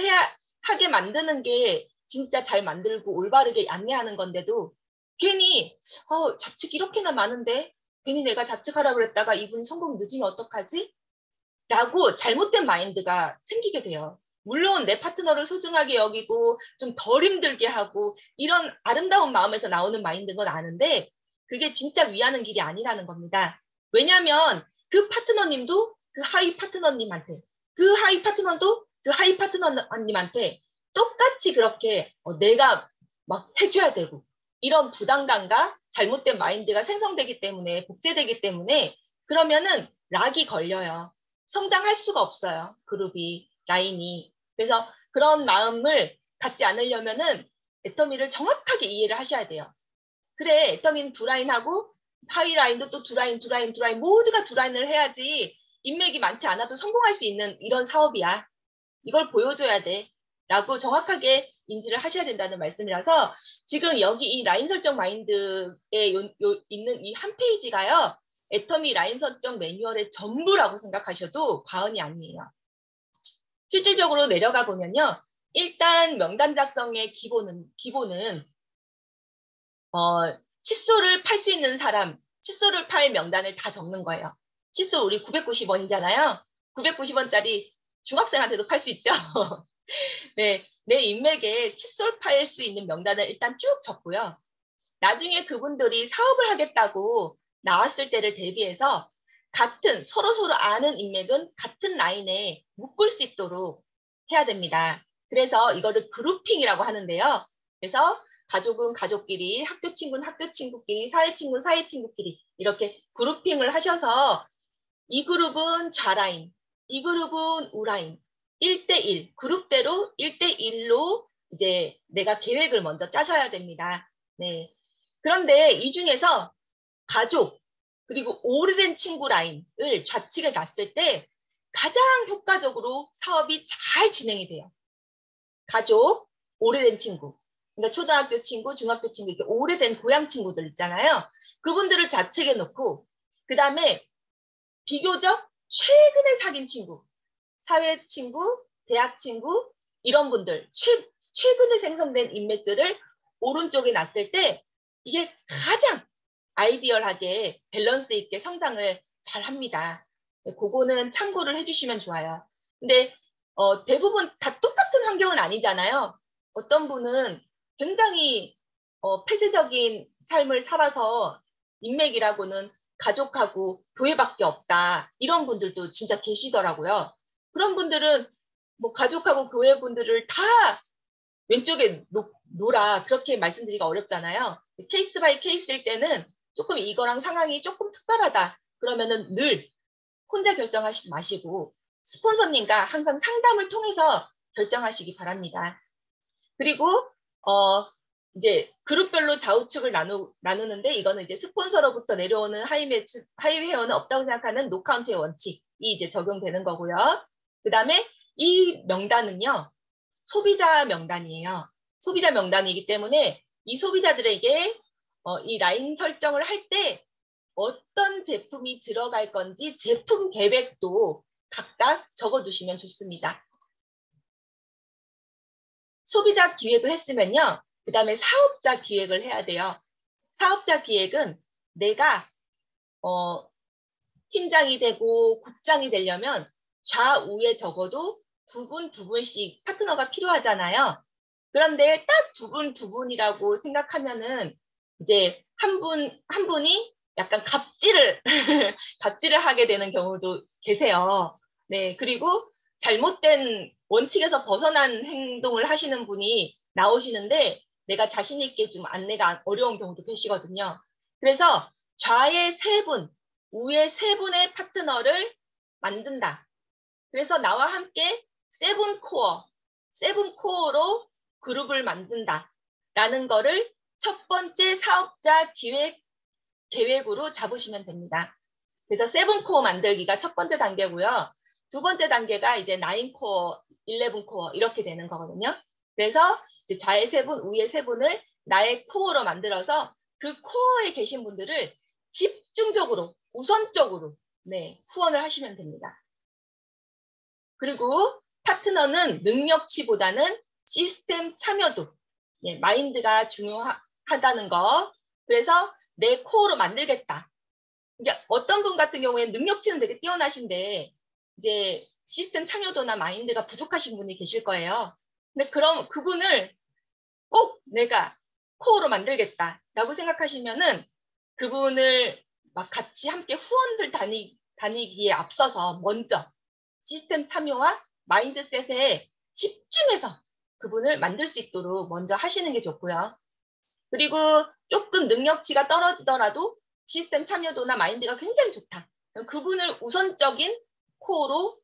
하게 만드는 게 진짜 잘 만들고 올바르게 안내하는 건데도 괜히 좌측 이렇게나 많은데 괜히 내가 좌측하라고 그랬다가 이분이 성공 늦으면 어떡하지? 라고 잘못된 마인드가 생기게 돼요. 물론 내 파트너를 소중하게 여기고 좀 덜 힘들게 하고 이런 아름다운 마음에서 나오는 마인드인 건 아는데 그게 진짜 위하는 길이 아니라는 겁니다. 왜냐하면 그 파트너님도 그 하위 파트너님한테 그 하위 파트너도 그 하위 파트너님한테 똑같이 그렇게 내가 막 해줘야 되고 이런 부담감과 잘못된 마인드가 생성되기 때문에 복제되기 때문에 그러면은 락이 걸려요. 성장할 수가 없어요. 그룹이, 라인이. 그래서 그런 마음을 갖지 않으려면은 애터미를 정확하게 이해를 하셔야 돼요. 그래, 애터미는 2라인하고 하위 라인도 또 2라인 모두가 2라인을 해야지 인맥이 많지 않아도 성공할 수 있는 이런 사업이야. 이걸 보여줘야 돼. 라고 정확하게 인지를 하셔야 된다는 말씀이라서 지금 여기 이 라인 설정 마인드에 있는 이 한 페이지가요. 애터미 라인 설정 매뉴얼의 전부라고 생각하셔도 과언이 아니에요. 실질적으로 내려가 보면요. 일단 명단 작성의 기본은 칫솔을 팔 수 있는 사람, 칫솔을 팔 명단을 다 적는 거예요. 칫솔 우리 990원이잖아요. 990원짜리 중학생한테도 팔 수 있죠. 네, 내 인맥에 칫솔 팔 수 있는 명단을 일단 쭉 적고요. 나중에 그분들이 사업을 하겠다고 나왔을 때를 대비해서 같은 서로 아는 인맥은 같은 라인에 묶을 수 있도록 해야 됩니다. 그래서 이거를 그룹핑이라고 하는데요. 그래서 가족은 가족끼리, 학교 친구는 학교 친구끼리, 사회 친구는 사회 친구끼리 이렇게 그룹핑을 하셔서 이 그룹은 좌라인, 이 그룹은 우라인, 1대1, 그룹대로 1대1로 이제 내가 계획을 먼저 짜셔야 됩니다. 네. 그런데 이 중에서 가족, 그리고 오래된 친구 라인을 좌측에 놨을 때 가장 효과적으로 사업이 잘 진행이 돼요. 가족, 오래된 친구. 그러니까 초등학교 친구, 중학교 친구, 이렇게 오래된 고향 친구들 있잖아요. 그분들을 좌측에 놓고, 그 다음에 비교적 최근에 사귄 친구, 사회 친구, 대학 친구, 이런 분들, 최근에 생성된 인맥들을 오른쪽에 놨을 때 이게 가장 아이디얼하게 밸런스 있게 성장을 잘 합니다. 그거는 참고를 해주시면 좋아요. 근데 대부분 다 똑같은 환경은 아니잖아요. 어떤 분은 굉장히 폐쇄적인 삶을 살아서 인맥이라고는 가족하고 교회밖에 없다. 이런 분들도 진짜 계시더라고요. 그런 분들은 뭐 가족하고 교회 분들을 다 왼쪽에 놓라 그렇게 말씀드리기가 어렵잖아요. 케이스 바이 케이스일 때는 조금 이거랑 상황이 조금 특별하다. 그러면은 늘 혼자 결정하시지 마시고 스폰서님과 항상 상담을 통해서 결정하시기 바랍니다. 그리고 이제 그룹별로 좌우측을 나누는데 이거는 이제 스폰서로부터 내려오는 하위 회원은 없다고 생각하는 노카운트의 원칙이 이제 적용되는 거고요. 그 다음에 이 명단은요. 소비자 명단이에요. 소비자 명단이기 때문에 이 소비자들에게 이 라인 설정을 할 때 어떤 제품이 들어갈 건지 제품 계획도 각각 적어두시면 좋습니다. 소비자 기획을 했으면요. 그 다음에 사업자 기획을 해야 돼요. 사업자 기획은 내가 팀장이 되고 국장이 되려면 좌우에 적어도 두 분씩 파트너가 필요하잖아요. 그런데 딱 두 분이라고 생각하면은 이제 한 분이 약간 갑질을 갑질을 하게 되는 경우도 계세요. 네, 그리고 잘못된 원칙에서 벗어난 행동을 하시는 분이 나오시는데 내가 자신 있게 좀 안내가 어려운 경우도 계시거든요. 그래서 좌의 세 분, 우의 세 분의 파트너를 만든다. 그래서 나와 함께 세븐 코어로 그룹을 만든다. 라는 거를 첫 번째 사업자 계획으로 잡으시면 됩니다. 그래서 세븐 코어 만들기가 첫 번째 단계고요. 두 번째 단계가 이제 9 코어, 11 코어 이렇게 되는 거거든요. 그래서 이제 좌의 세 분, 우의 세 분을 나의 코어로 만들어서 그 코어에 계신 분들을 집중적으로, 우선적으로 후원을 하시면 됩니다. 그리고 파트너는 능력치보다는 시스템 참여도, 마인드가 중요하다는 거. 그래서 내 코어로 만들겠다. 그러니까 어떤 분 같은 경우에는 능력치는 되게 뛰어나신데 이제 시스템 참여도나 마인드가 부족하신 분이 계실 거예요. 근데 그럼 그분을 꼭 내가 코어로 만들겠다라고 생각하시면은 그분을 막 같이 함께 후원들 다니기에 앞서서 먼저 시스템 참여와 마인드셋에 집중해서 그분을 만들 수 있도록 먼저 하시는 게 좋고요. 그리고 조금 능력치가 떨어지더라도 시스템 참여도나 마인드가 굉장히 좋다. 그분을 우선적인 코어로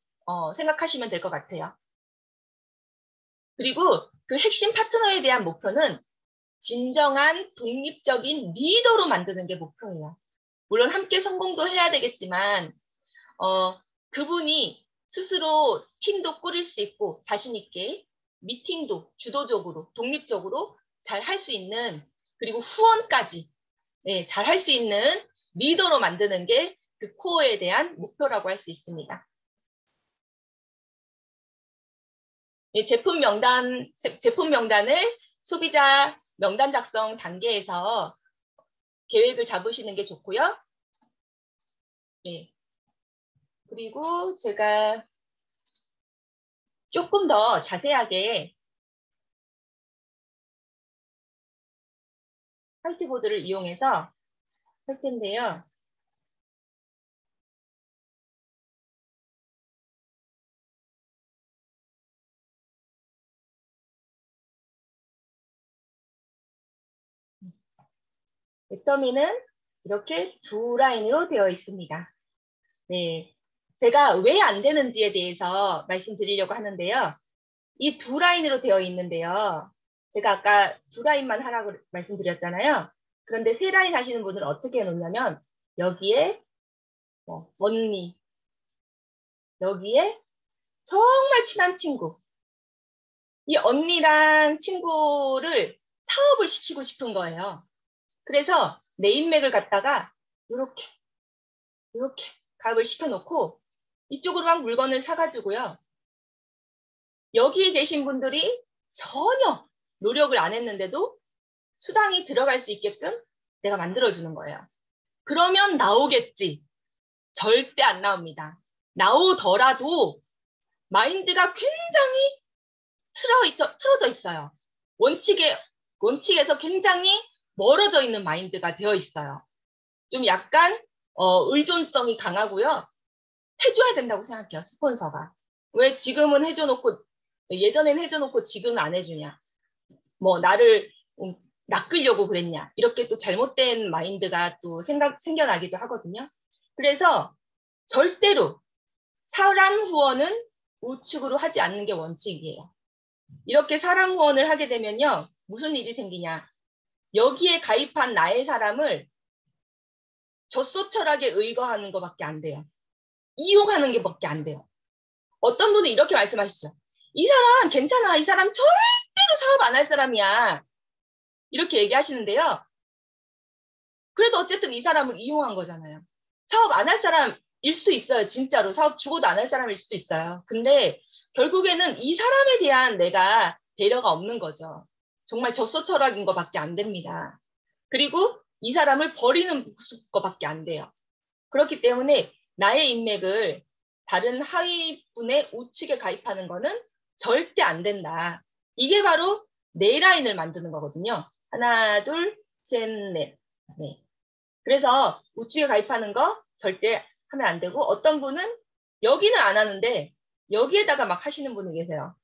생각하시면 될 것 같아요. 그리고 그 핵심 파트너에 대한 목표는 진정한 독립적인 리더로 만드는 게 목표예요. 물론 함께 성공도 해야 되겠지만 그분이 스스로 팀도 꾸릴 수 있고 자신 있게 미팅도 주도적으로 독립적으로 잘 할 수 있는, 그리고 후원까지 잘 할 수 있는 리더로 만드는 게 그 코어에 대한 목표라고 할 수 있습니다. 제품 명단을 소비자 명단 작성 단계에서 계획을 잡으시는 게 좋고요. 네. 그리고 제가 조금 더 자세하게 화이트보드를 이용해서 할 텐데요. 웹더미는 이렇게 두 라인으로 되어 있습니다. 네, 제가 왜 안 되는지에 대해서 말씀드리려고 하는데요. 이 두 라인으로 되어 있는데요. 제가 아까 두 라인만 하라고 말씀드렸잖아요. 그런데 세 라인 하시는 분들은 어떻게 해놓냐면 여기에 언니, 여기에 정말 친한 친구, 이 언니랑 친구를 사업을 시키고 싶은 거예요. 그래서 내 인맥을 갖다가 이렇게 가입을 시켜놓고 이쪽으로 막 물건을 사가지고요. 여기에 계신 분들이 전혀 노력을 안 했는데도 수당이 들어갈 수 있게끔 내가 만들어주는 거예요. 그러면 나오겠지. 절대 안 나옵니다. 나오더라도 마인드가 굉장히 틀어져 있어요. 원칙에서 굉장히 멀어져 있는 마인드가 되어 있어요. 좀 약간 의존성이 강하고요. 해줘야 된다고 생각해요. 스폰서가. 왜 지금은 해줘놓고 예전엔 해줘놓고 지금은 안 해주냐. 뭐 나를 낚으려고 그랬냐. 이렇게 또 잘못된 마인드가 또 생겨나기도 하거든요. 그래서 절대로 사람 후원은 우측으로 하지 않는 게 원칙이에요. 이렇게 사람 후원을 하게 되면요. 무슨 일이 생기냐. 여기에 가입한 나의 사람을 젖소철하게 의거하는 것밖에 안 돼요. 이용하는 게 밖에 안 돼요. 어떤 분은 이렇게 말씀하시죠. 이 사람 괜찮아. 이 사람 절대로 사업 안 할 사람이야. 이렇게 얘기하시는데요. 그래도 어쨌든 이 사람을 이용한 거잖아요. 사업 안 할 사람일 수도 있어요. 진짜로. 사업 죽어도 안 할 사람일 수도 있어요. 근데 결국에는 이 사람에 대한 내가 배려가 없는 거죠. 정말 젖소철학인 것밖에 안 됩니다. 그리고 이 사람을 버리는 것밖에 안 돼요. 그렇기 때문에 나의 인맥을 다른 하위분의 우측에 가입하는 거는 절대 안 된다. 이게 바로 네 라인을 만드는 거거든요. 하나, 둘, 셋, 넷. 네. 그래서 우측에 가입하는 거 절대 하면 안 되고 어떤 분은 여기는 안 하는데 여기에다가 막 하시는 분이 계세요.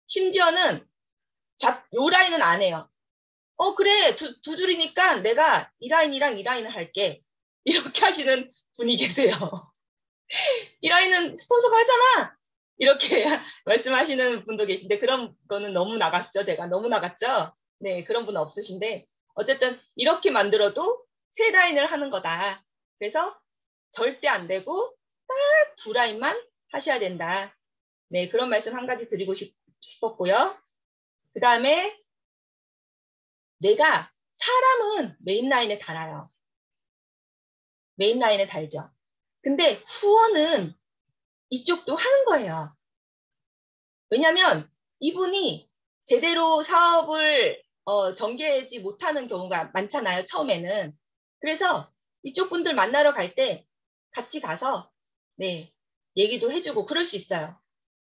심지어는 요 라인은 안 해요. 그래 두 줄이니까 내가 이 라인이랑 이 라인을 할게. 이렇게 하시는 분이 계세요. 이 라인은 스폰서가 하잖아. 이렇게 말씀하시는 분도 계신데 그런 거는 너무 나갔죠. 제가 너무 나갔죠. 네, 그런 분은 없으신데 어쨌든 이렇게 만들어도 세 라인을 하는 거다. 그래서 절대 안 되고 딱 두 라인만 하셔야 된다. 네, 그런 말씀 한 가지 드리고 싶었고요. 그 다음에 내가 사람은 메인 라인에 달아요. 메인 라인에 달죠. 근데 후원은 이쪽도 하는 거예요. 왜냐하면 이분이 제대로 사업을 전개하지 못하는 경우가 많잖아요. 처음에는. 그래서 이쪽 분들 만나러 갈 때 같이 가서 네, 얘기도 해주고 그럴 수 있어요.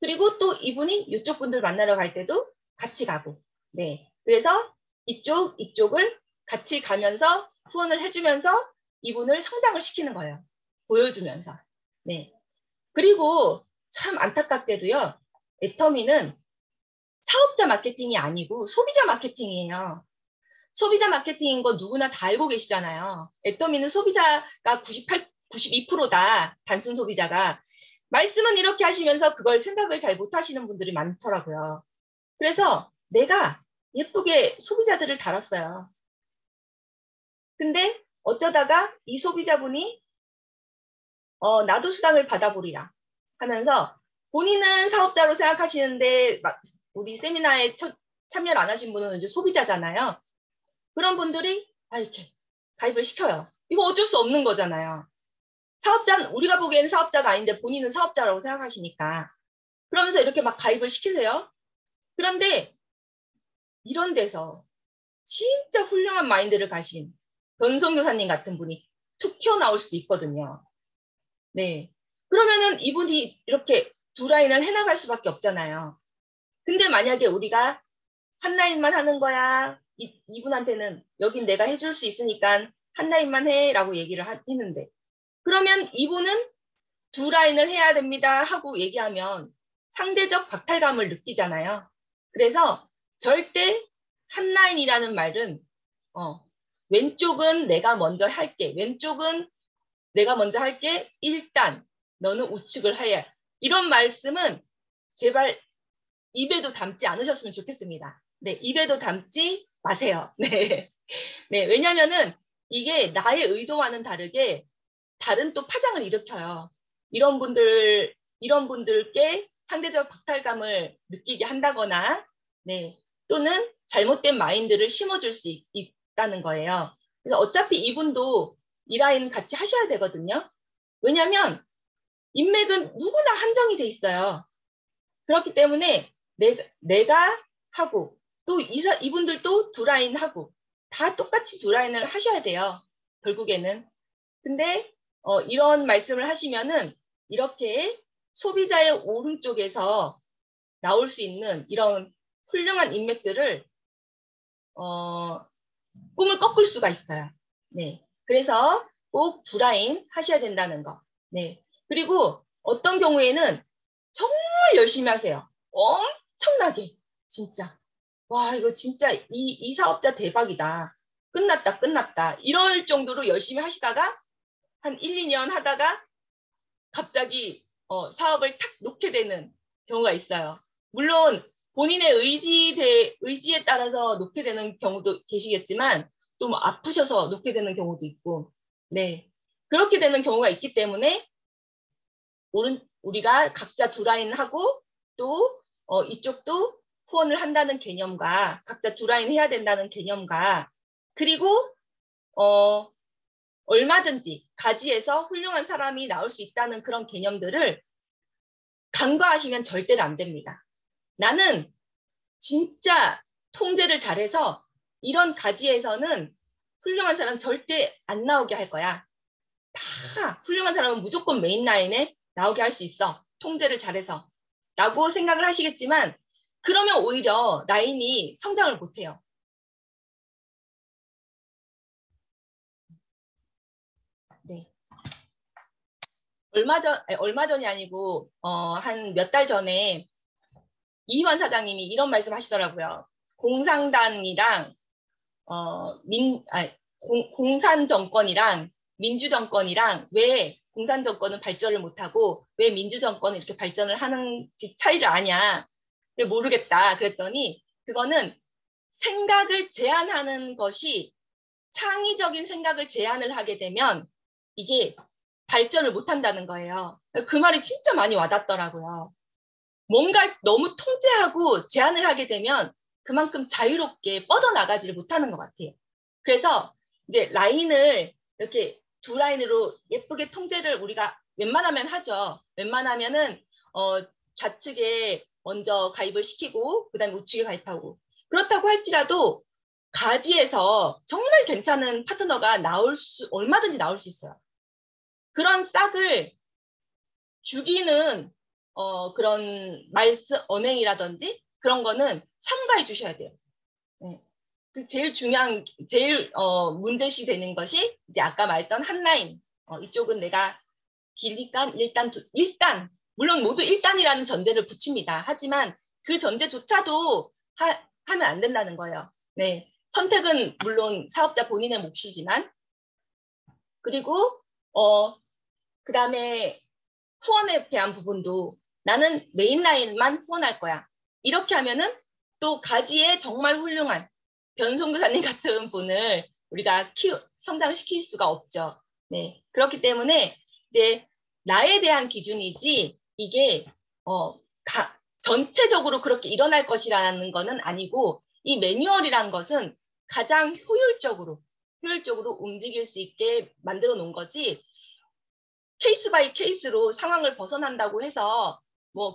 그리고 또 이분이 이쪽 분들 만나러 갈 때도 같이 가고 네, 그래서 이쪽을 같이 가면서 후원을 해주면서 이분을 성장을 시키는 거예요. 보여주면서. 네. 그리고 참 안타깝게도요. 애터미는 사업자 마케팅이 아니고 소비자 마케팅이에요. 소비자 마케팅인 거 누구나 다 알고 계시잖아요. 애터미는 소비자가 92%다. 단순 소비자가. 말씀은 이렇게 하시면서 그걸 생각을 잘 못하시는 분들이 많더라고요. 그래서 내가 예쁘게 소비자들을 달았어요. 근데 어쩌다가 이 소비자분이 나도 수당을 받아보리라 하면서 본인은 사업자로 생각하시는데 우리 세미나에 참여를 안 하신 분은 이제 소비자잖아요. 그런 분들이 이렇게 가입을 시켜요. 이거 어쩔 수 없는 거잖아요. 우리가 보기에는 사업자가 아닌데 본인은 사업자라고 생각하시니까. 그러면서 이렇게 막 가입을 시키세요. 그런데 이런 데서 진짜 훌륭한 마인드를 가신 변성교사님 같은 분이 툭 튀어나올 수도 있거든요. 네. 그러면은 이분이 이렇게 두 라인을 해나갈 수밖에 없잖아요. 근데 만약에 우리가 한 라인만 하는 거야. 이분한테는 여긴 내가 해줄 수 있으니까 한 라인만 해 라고 얘기를 했는데 그러면 이분은 두 라인을 해야 됩니다 하고 얘기하면 상대적 박탈감을 느끼잖아요. 그래서 절대 한 라인이라는 말은 왼쪽은 내가 먼저 할게. 왼쪽은 내가 먼저 할게. 일단 너는 우측을 해야. 이런 말씀은 제발 입에도 담지 않으셨으면 좋겠습니다. 네, 입에도 담지 마세요. 네. 네, 왜냐면은 이게 나의 의도와는 다르게 다른 또 파장을 일으켜요. 이런 분들께 상대적 박탈감을 느끼게 한다거나, 네, 또는 잘못된 마인드를 심어줄 수 있다는 거예요. 그래서 어차피 이분도 이 라인 같이 하셔야 되거든요. 왜냐하면 인맥은 누구나 한정이 돼 있어요. 그렇기 때문에 내가 하고 또 이분들도 두 라인 하고 다 똑같이 두 라인을 하셔야 돼요. 결국에는. 근데 이런 말씀을 하시면은 이렇게 소비자의 오른쪽에서 나올 수 있는 이런 훌륭한 인맥들을 꿈을 꺾을 수가 있어요. 네. 그래서 꼭 두 라인 하셔야 된다는 거. 네. 그리고 어떤 경우에는 정말 열심히 하세요. 엄청나게. 진짜. 와, 이거 진짜 이 사업자 대박이다. 끝났다. 이럴 정도로 열심히 하시다가 한 1, 2년 하다가 갑자기 사업을 탁 놓게 되는 경우가 있어요. 물론 본인의 의지에 따라서 놓게 되는 경우도 계시겠지만 또 뭐 아프셔서 놓게 되는 경우도 있고 네, 그렇게 되는 경우가 있기 때문에 우리가 각자 두 라인 하고 또 이쪽도 후원을 한다는 개념과 각자 두 라인 해야 된다는 개념과 그리고 얼마든지 가지에서 훌륭한 사람이 나올 수 있다는 그런 개념들을 간과하시면 절대로 안 됩니다. 나는 진짜 통제를 잘해서 이런 가지에서는 훌륭한 사람 절대 안 나오게 할 거야. 다 훌륭한 사람은 무조건 메인 라인에 나오게 할 수 있어. 통제를 잘해서. 라고 생각을 하시겠지만 그러면 오히려 라인이 성장을 못해요. 얼마 전이 아니고 한 몇 달 전에 이희원 사장님이 이런 말씀 하시더라고요. 공산당이랑 공산 정권이랑 민주 정권이랑 왜 공산 정권은 발전을 못하고 왜 민주 정권은 이렇게 발전을 하는지 차이를 아냐? 모르겠다. 그랬더니 그거는 생각을 제한하는 것이 창의적인 생각을 제한을 하게 되면 이게 발전을 못한다는 거예요. 그 말이 진짜 많이 와닿더라고요. 뭔가 너무 통제하고 제한을 하게 되면 그만큼 자유롭게 뻗어나가지를 못하는 것 같아요. 그래서 이제 라인을 이렇게 두 라인으로 예쁘게 통제를 우리가 웬만하면 하죠. 웬만하면은 좌측에 먼저 가입을 시키고 그다음에 우측에 가입하고 그렇다고 할지라도 가지에서 정말 괜찮은 파트너가 얼마든지 나올 수 있어요. 그런 싹을 죽이는 그런 언행이라든지 그런 거는 삼가해 주셔야 돼요. 네. 제일 중요한, 문제시 되는 것이 이제 아까 말했던 한 라인. 이쪽은 내가 길니까 일단, 물론 모두 1단이라는 전제를 붙입니다. 하지만 그 전제조차도 하면 안 된다는 거예요. 네. 선택은 물론 사업자 본인의 몫이지만, 그리고, 그 다음에 후원에 대한 부분도 나는 메인 라인만 후원할 거야. 이렇게 하면은 또 가지에 정말 훌륭한 변송교사님 같은 분을 우리가 성장시킬 수가 없죠. 네. 그렇기 때문에 이제 나에 대한 기준이지 이게 전체적으로 그렇게 일어날 것이라는 것은 아니고 이 매뉴얼이란 것은 가장 효율적으로 움직일 수 있게 만들어 놓은 거지 케이스 바이 케이스로 상황을 벗어난다고 해서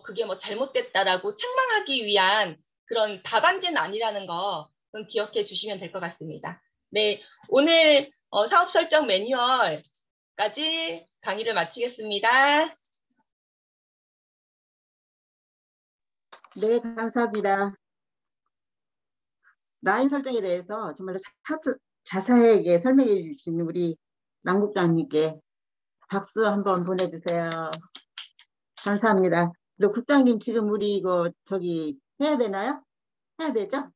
그게 잘못됐다라고 책망하기 위한 그런 답안지는 아니라는 거 기억해 주시면 될 것 같습니다. 네, 오늘 사업 설정 매뉴얼까지 강의를 마치겠습니다. 네, 감사합니다. 라인 설정에 대해서 정말 자세하게 설명해 주신 우리 남 국장님께 박수 한번 보내주세요. 감사합니다. 그리고 국장님 지금 우리 이거 해야 되나요? 해야 되죠?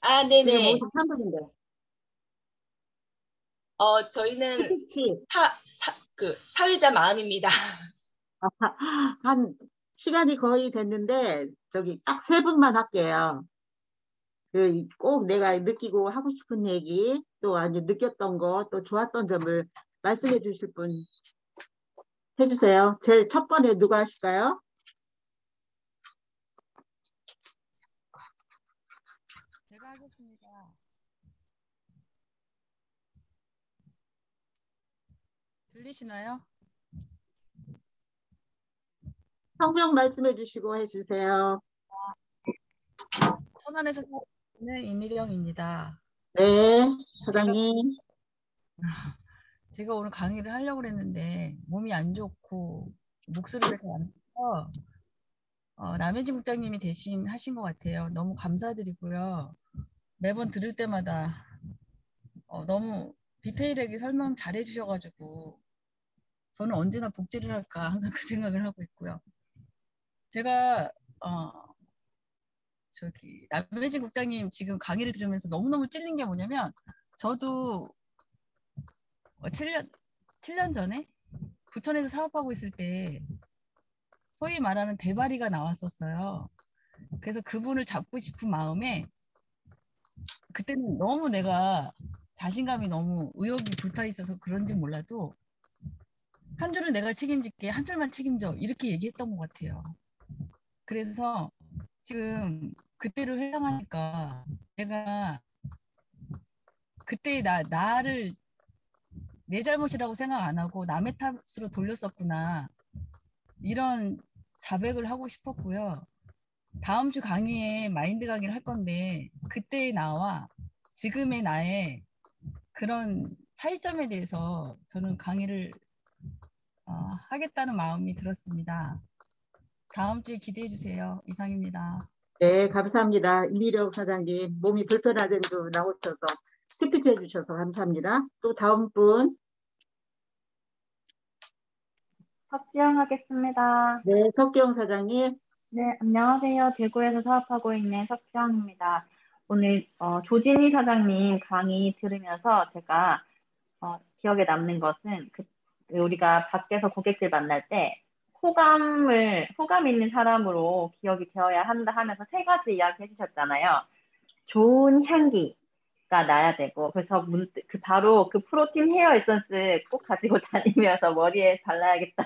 아, 네네. 지금 53분인데. 저희는 사회자 마음입니다. 한 시간이 거의 됐는데 딱 3분만 할게요. 꼭 내가 느끼고 하고 싶은 얘기 또 아니 느꼈던 거 또 좋았던 점을 말씀해 주실 분 해주세요. 제일 첫 번에 누가 하실까요? 제가 하겠습니다. 들리시나요? 성명 말씀해 주시고 해주세요. 천안에서 사는 임미령입니다. 네, 사장님. 제가 오늘 강의를 하려고 했는데 몸이 안 좋고 목소리가 잘 안 나서 남현진 국장님이 대신 하신 것 같아요. 너무 감사드리고요. 매번 들을 때마다 너무 디테일하게 설명 잘 해주셔가지고 저는 언제나 복제를 할까 항상 그 생각을 하고 있고요. 제가 남현진 국장님 지금 강의를 들으면서 너무너무 찔린 게 뭐냐면 저도 7년 전에 부천에서 사업하고 있을 때 소위 말하는 대바리가 나왔었어요. 그래서 그분을 잡고 싶은 마음에 그때는 너무 내가 자신감이 너무 의욕이 불타 있어서 그런지 몰라도 한 줄은 내가 책임질게, 한 줄만 책임져 이렇게 얘기했던 것 같아요. 그래서 지금 그때를 회상하니까 내가 그때 나를 내 잘못이라고 생각 안 하고 남의 탓으로 돌렸었구나 이런 자백을 하고 싶었고요. 다음 주 강의에 마인드 강의를 할 건데 그때의 나와 지금의 나의 그런 차이점에 대해서 저는 강의를 하겠다는 마음이 들었습니다. 다음 주에 기대해 주세요. 이상입니다. 네, 감사합니다. 임미령 사장님 몸이 불편하던도 나오셔서 스피치 해주셔서 감사합니다. 또 다음 분. 석지영하겠습니다. 네, 석경 사장님. 네, 안녕하세요. 대구에서 사업하고 있는 석지영입니다. 오늘 조진희 사장님 강의 들으면서 제가 기억에 남는 것은 우리가 밖에서 고객들 만날 때 호감 있는 사람으로 기억이 되어야 한다 하면서 세 가지 이야기 해주셨잖아요. 좋은 향기가 나야 되고, 그래서 바로 그 프로틴 헤어 에센스 꼭 가지고 다니면서 머리에 발라야겠다.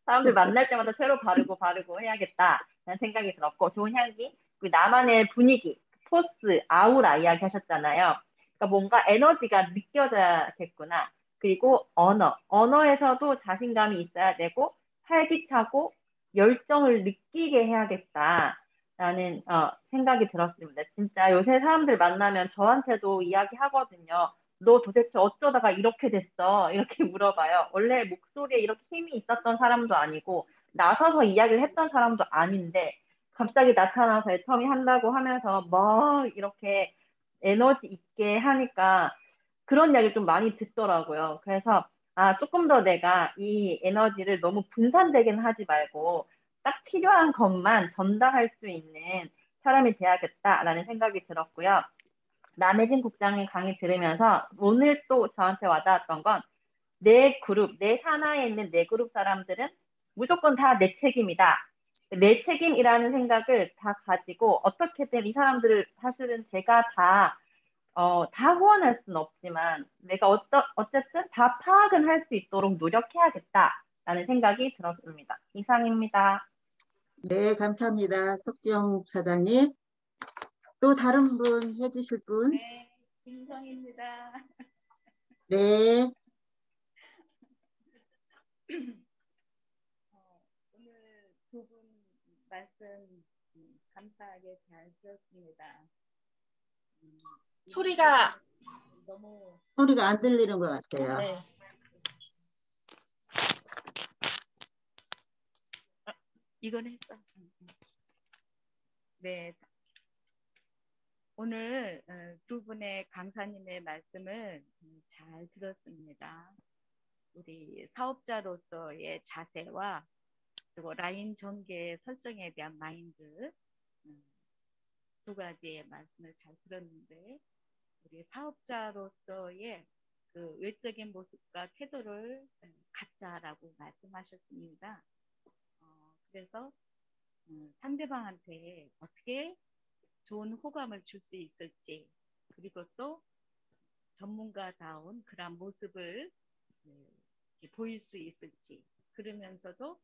사람들 만날 때마다 새로 바르고 해야겠다라는 생각이 들었고, 좋은 향기, 그리고 나만의 분위기, 포스, 아우라 이야기 하셨잖아요. 그러니까 뭔가 에너지가 느껴져야겠구나. 그리고 언어에서도 자신감이 있어야 되고, 활기차고, 열정을 느끼게 해야겠다라는 생각이 들었습니다. 진짜 요새 사람들 만나면 저한테도 이야기하거든요. 너 도대체 어쩌다가 이렇게 됐어? 이렇게 물어봐요. 원래 목소리에 이렇게 힘이 있었던 사람도 아니고 나서서 이야기를 했던 사람도 아닌데 갑자기 나타나서 애터미 한다고 하면서 뭐 이렇게 에너지 있게 하니까 그런 이야기를 좀 많이 듣더라고요. 그래서 조금 더 내가 이 에너지를 너무 분산되긴 하지 말고 딱 필요한 것만 전달할 수 있는 사람이 돼야겠다라는 생각이 들었고요. 남혜진 국장님 강의 들으면서 오늘 또 저한테 와닿았던 건 내 그룹, 내 산하에 있는 내 그룹 사람들은 무조건 다 내 책임이다. 내 책임이라는 생각을 다 가지고 어떻게든 이 사람들을 사실은 제가 다 후원할 수는 없지만 내가 어쨌든 다 파악은 할 수 있도록 노력해야겠다라는 생각이 들었습니다. 이상입니다. 네, 감사합니다. 석지영 사장님. 또 다른 분 해주실 분? 네, 김성입니다. 네. 오늘 두 분 말씀 감사하게 잘 들었습니다. 소리가 소리가 안 들리는 것 같아요. 네. 이건 했어. 네. 오늘 두 분의 강사님의 말씀을 잘 들었습니다. 우리 사업자로서의 자세와 그리고 라인 전개 설정에 대한 마인드 두 가지의 말씀을 잘 들었는데 우리 사업자로서의 그 외적인 모습과 태도를 갖자라고 말씀하셨습니다. 그래서 상대방한테 어떻게 좋은 호감을 줄 수 있을지 그리고 또 전문가다운 그런 모습을 보일 수 있을지 그러면서도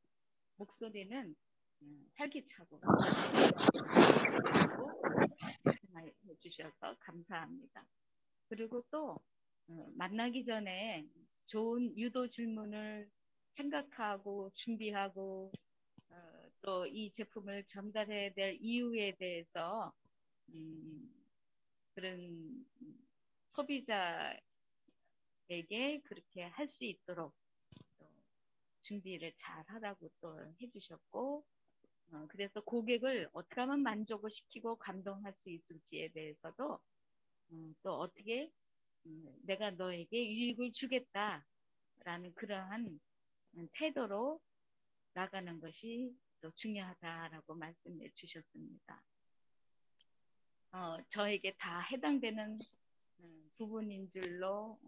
목소리는 활기차고 말씀해 주셔서 감사합니다. 그리고 또 만나기 전에 좋은 유도 질문을 생각하고 준비하고 또 이 제품을 전달해야 될 이유에 대해서 그런 소비자에게 그렇게 할 수 있도록 준비를 잘 하라고 또 해주셨고 그래서 고객을 어떻게 하면 만족을 시키고 감동할 수 있을지에 대해서도 또 어떻게 내가 너에게 유익을 주겠다라는 그러한 태도로 나가는 것이 또 중요하다라고 말씀해 주셨습니다. 저에게 다 해당되는 부분인 줄로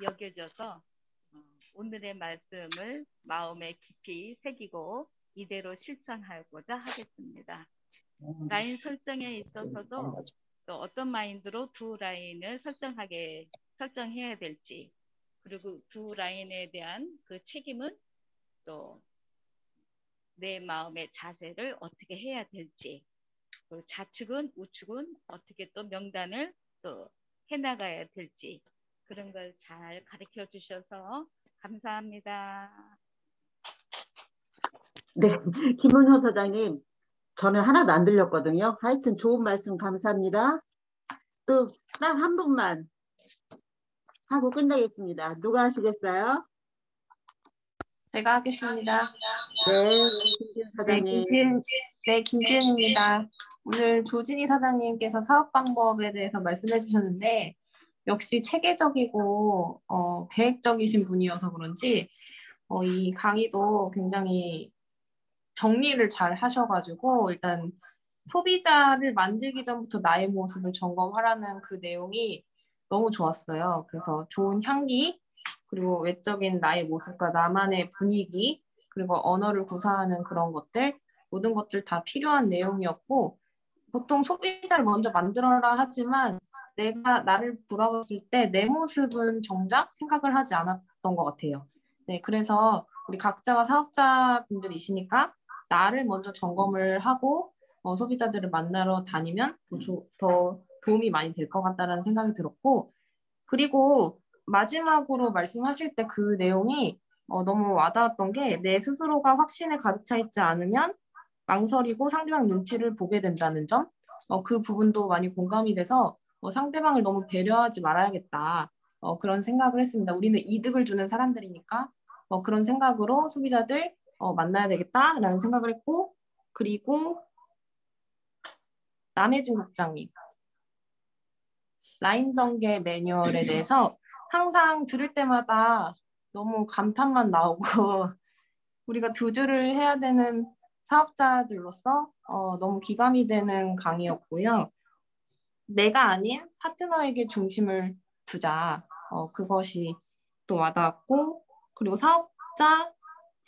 여겨져서 오늘의 말씀을 마음에 깊이 새기고 이대로 실천하고자 하겠습니다. 라인 설정에 있어서도 또 어떤 마인드로 두 라인을 설정해야 될지 그리고 두 라인에 대한 그 책임은 또 내 마음의 자세를 어떻게 해야 될지 좌측은 우측은 어떻게 또 명단을 또 해나가야 될지 그런 걸 잘 가르쳐 주셔서 감사합니다. 네, 김은효 사장님, 저는 하나도 안 들렸거든요. 하여튼 좋은 말씀 감사합니다. 또 딱 한 분만 하고 끝내겠습니다. 누가 하시겠어요? 제가 하겠습니다. 네, 김지은 사장님. 김지은입니다. 오늘 조진희 사장님께서 사업 방법에 대해서 말씀해 주셨는데 역시 체계적이고 계획적이신 분이어서 그런지 이 강의도 굉장히 정리를 잘 하셔가지고 일단 소비자를 만들기 전부터 나의 모습을 점검하라는 그 내용이 너무 좋았어요. 그래서 좋은 향기, 그리고 외적인 나의 모습과 나만의 분위기, 그리고 언어를 구사하는 그런 것들, 모든 것들 다 필요한 내용이었고, 보통 소비자를 먼저 만들어라 하지만 내가 나를 돌아봤을 때 내 모습은 정작 생각을 하지 않았던 것 같아요. 네, 그래서 우리 각자가 사업자분들이시니까 나를 먼저 점검을 하고 소비자들을 만나러 다니면 더 도움이 많이 될 것 같다라는 생각이 들었고, 그리고 마지막으로 말씀하실 때 그 내용이 너무 와닿았던 게 내 스스로가 확신에 가득 차 있지 않으면 망설이고 상대방 눈치를 보게 된다는 점, 그 부분도 많이 공감이 돼서 상대방을 너무 배려하지 말아야겠다. 그런 생각을 했습니다. 우리는 이득을 주는 사람들이니까 그런 생각으로 소비자들 만나야 되겠다라는 생각을 했고, 그리고 남혜진 국장님 라인 전개 매뉴얼에 대해서 항상 들을 때마다 너무 감탄만 나오고 우리가 두 줄을 해야 되는 사업자들로서 너무 기감이 되는 강의였고요. 내가 아닌 파트너에게 중심을 두자. 그것이 또 와닿았고, 그리고 사업자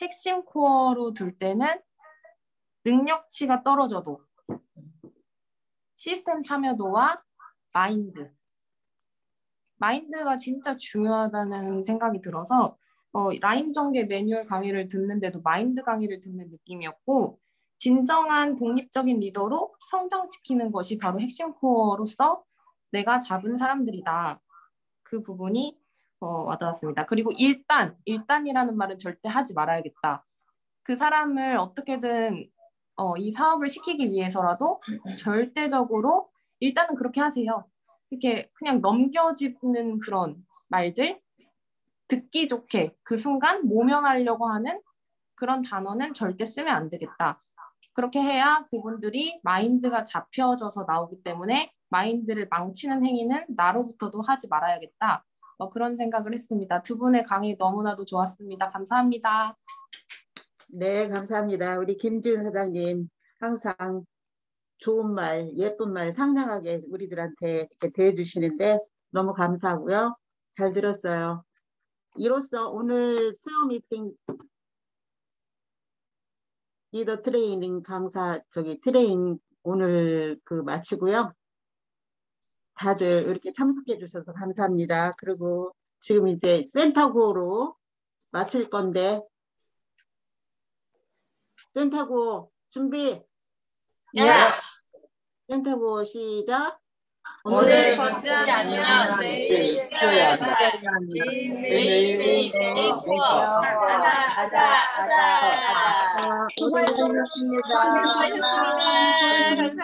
핵심 코어로 둘 때는 능력치가 떨어져도 시스템 참여도와 마인드가 진짜 중요하다는 생각이 들어서 라인 전개 매뉴얼 강의를 듣는데도 마인드 강의를 듣는 느낌이었고, 진정한 독립적인 리더로 성장시키는 것이 바로 핵심 코어로서 내가 잡은 사람들이다. 그 부분이 와닿았습니다. 그리고 일단이라는 말은 절대 하지 말아야겠다. 그 사람을 어떻게든 이 사업을 시키기 위해서라도 절대적으로 일단은 그렇게 하세요. 이렇게 그냥 넘겨짚는 그런 말들, 듣기 좋게 그 순간 모면하려고 하는 그런 단어는 절대 쓰면 안 되겠다. 그렇게 해야 그분들이 마인드가 잡혀져서 나오기 때문에 마인드를 망치는 행위는 나로부터도 하지 말아야겠다. 그런 생각을 했습니다. 두 분의 강의 너무나도 좋았습니다. 감사합니다. 네, 감사합니다. 우리 김지은 사장님 항상 좋은 말, 예쁜 말 상냥하게 우리들한테 이렇게 대해주시는데 너무 감사하고요. 잘 들었어요. 이로써 오늘 수요 미팅 리더 트레이닝 강사 트레이닝 오늘 마치고요. 다들 이렇게 참석해 주셔서 감사합니다. 그리고 지금 이제 센터구로 마칠 건데 센터구 준비. 야! 센터구 시작. 오늘 걷지 않으면 내일 뛰어야 한다. 매일 코어. 아자. 수고하셨습니다. 수고하셨습니다. 감사합니다.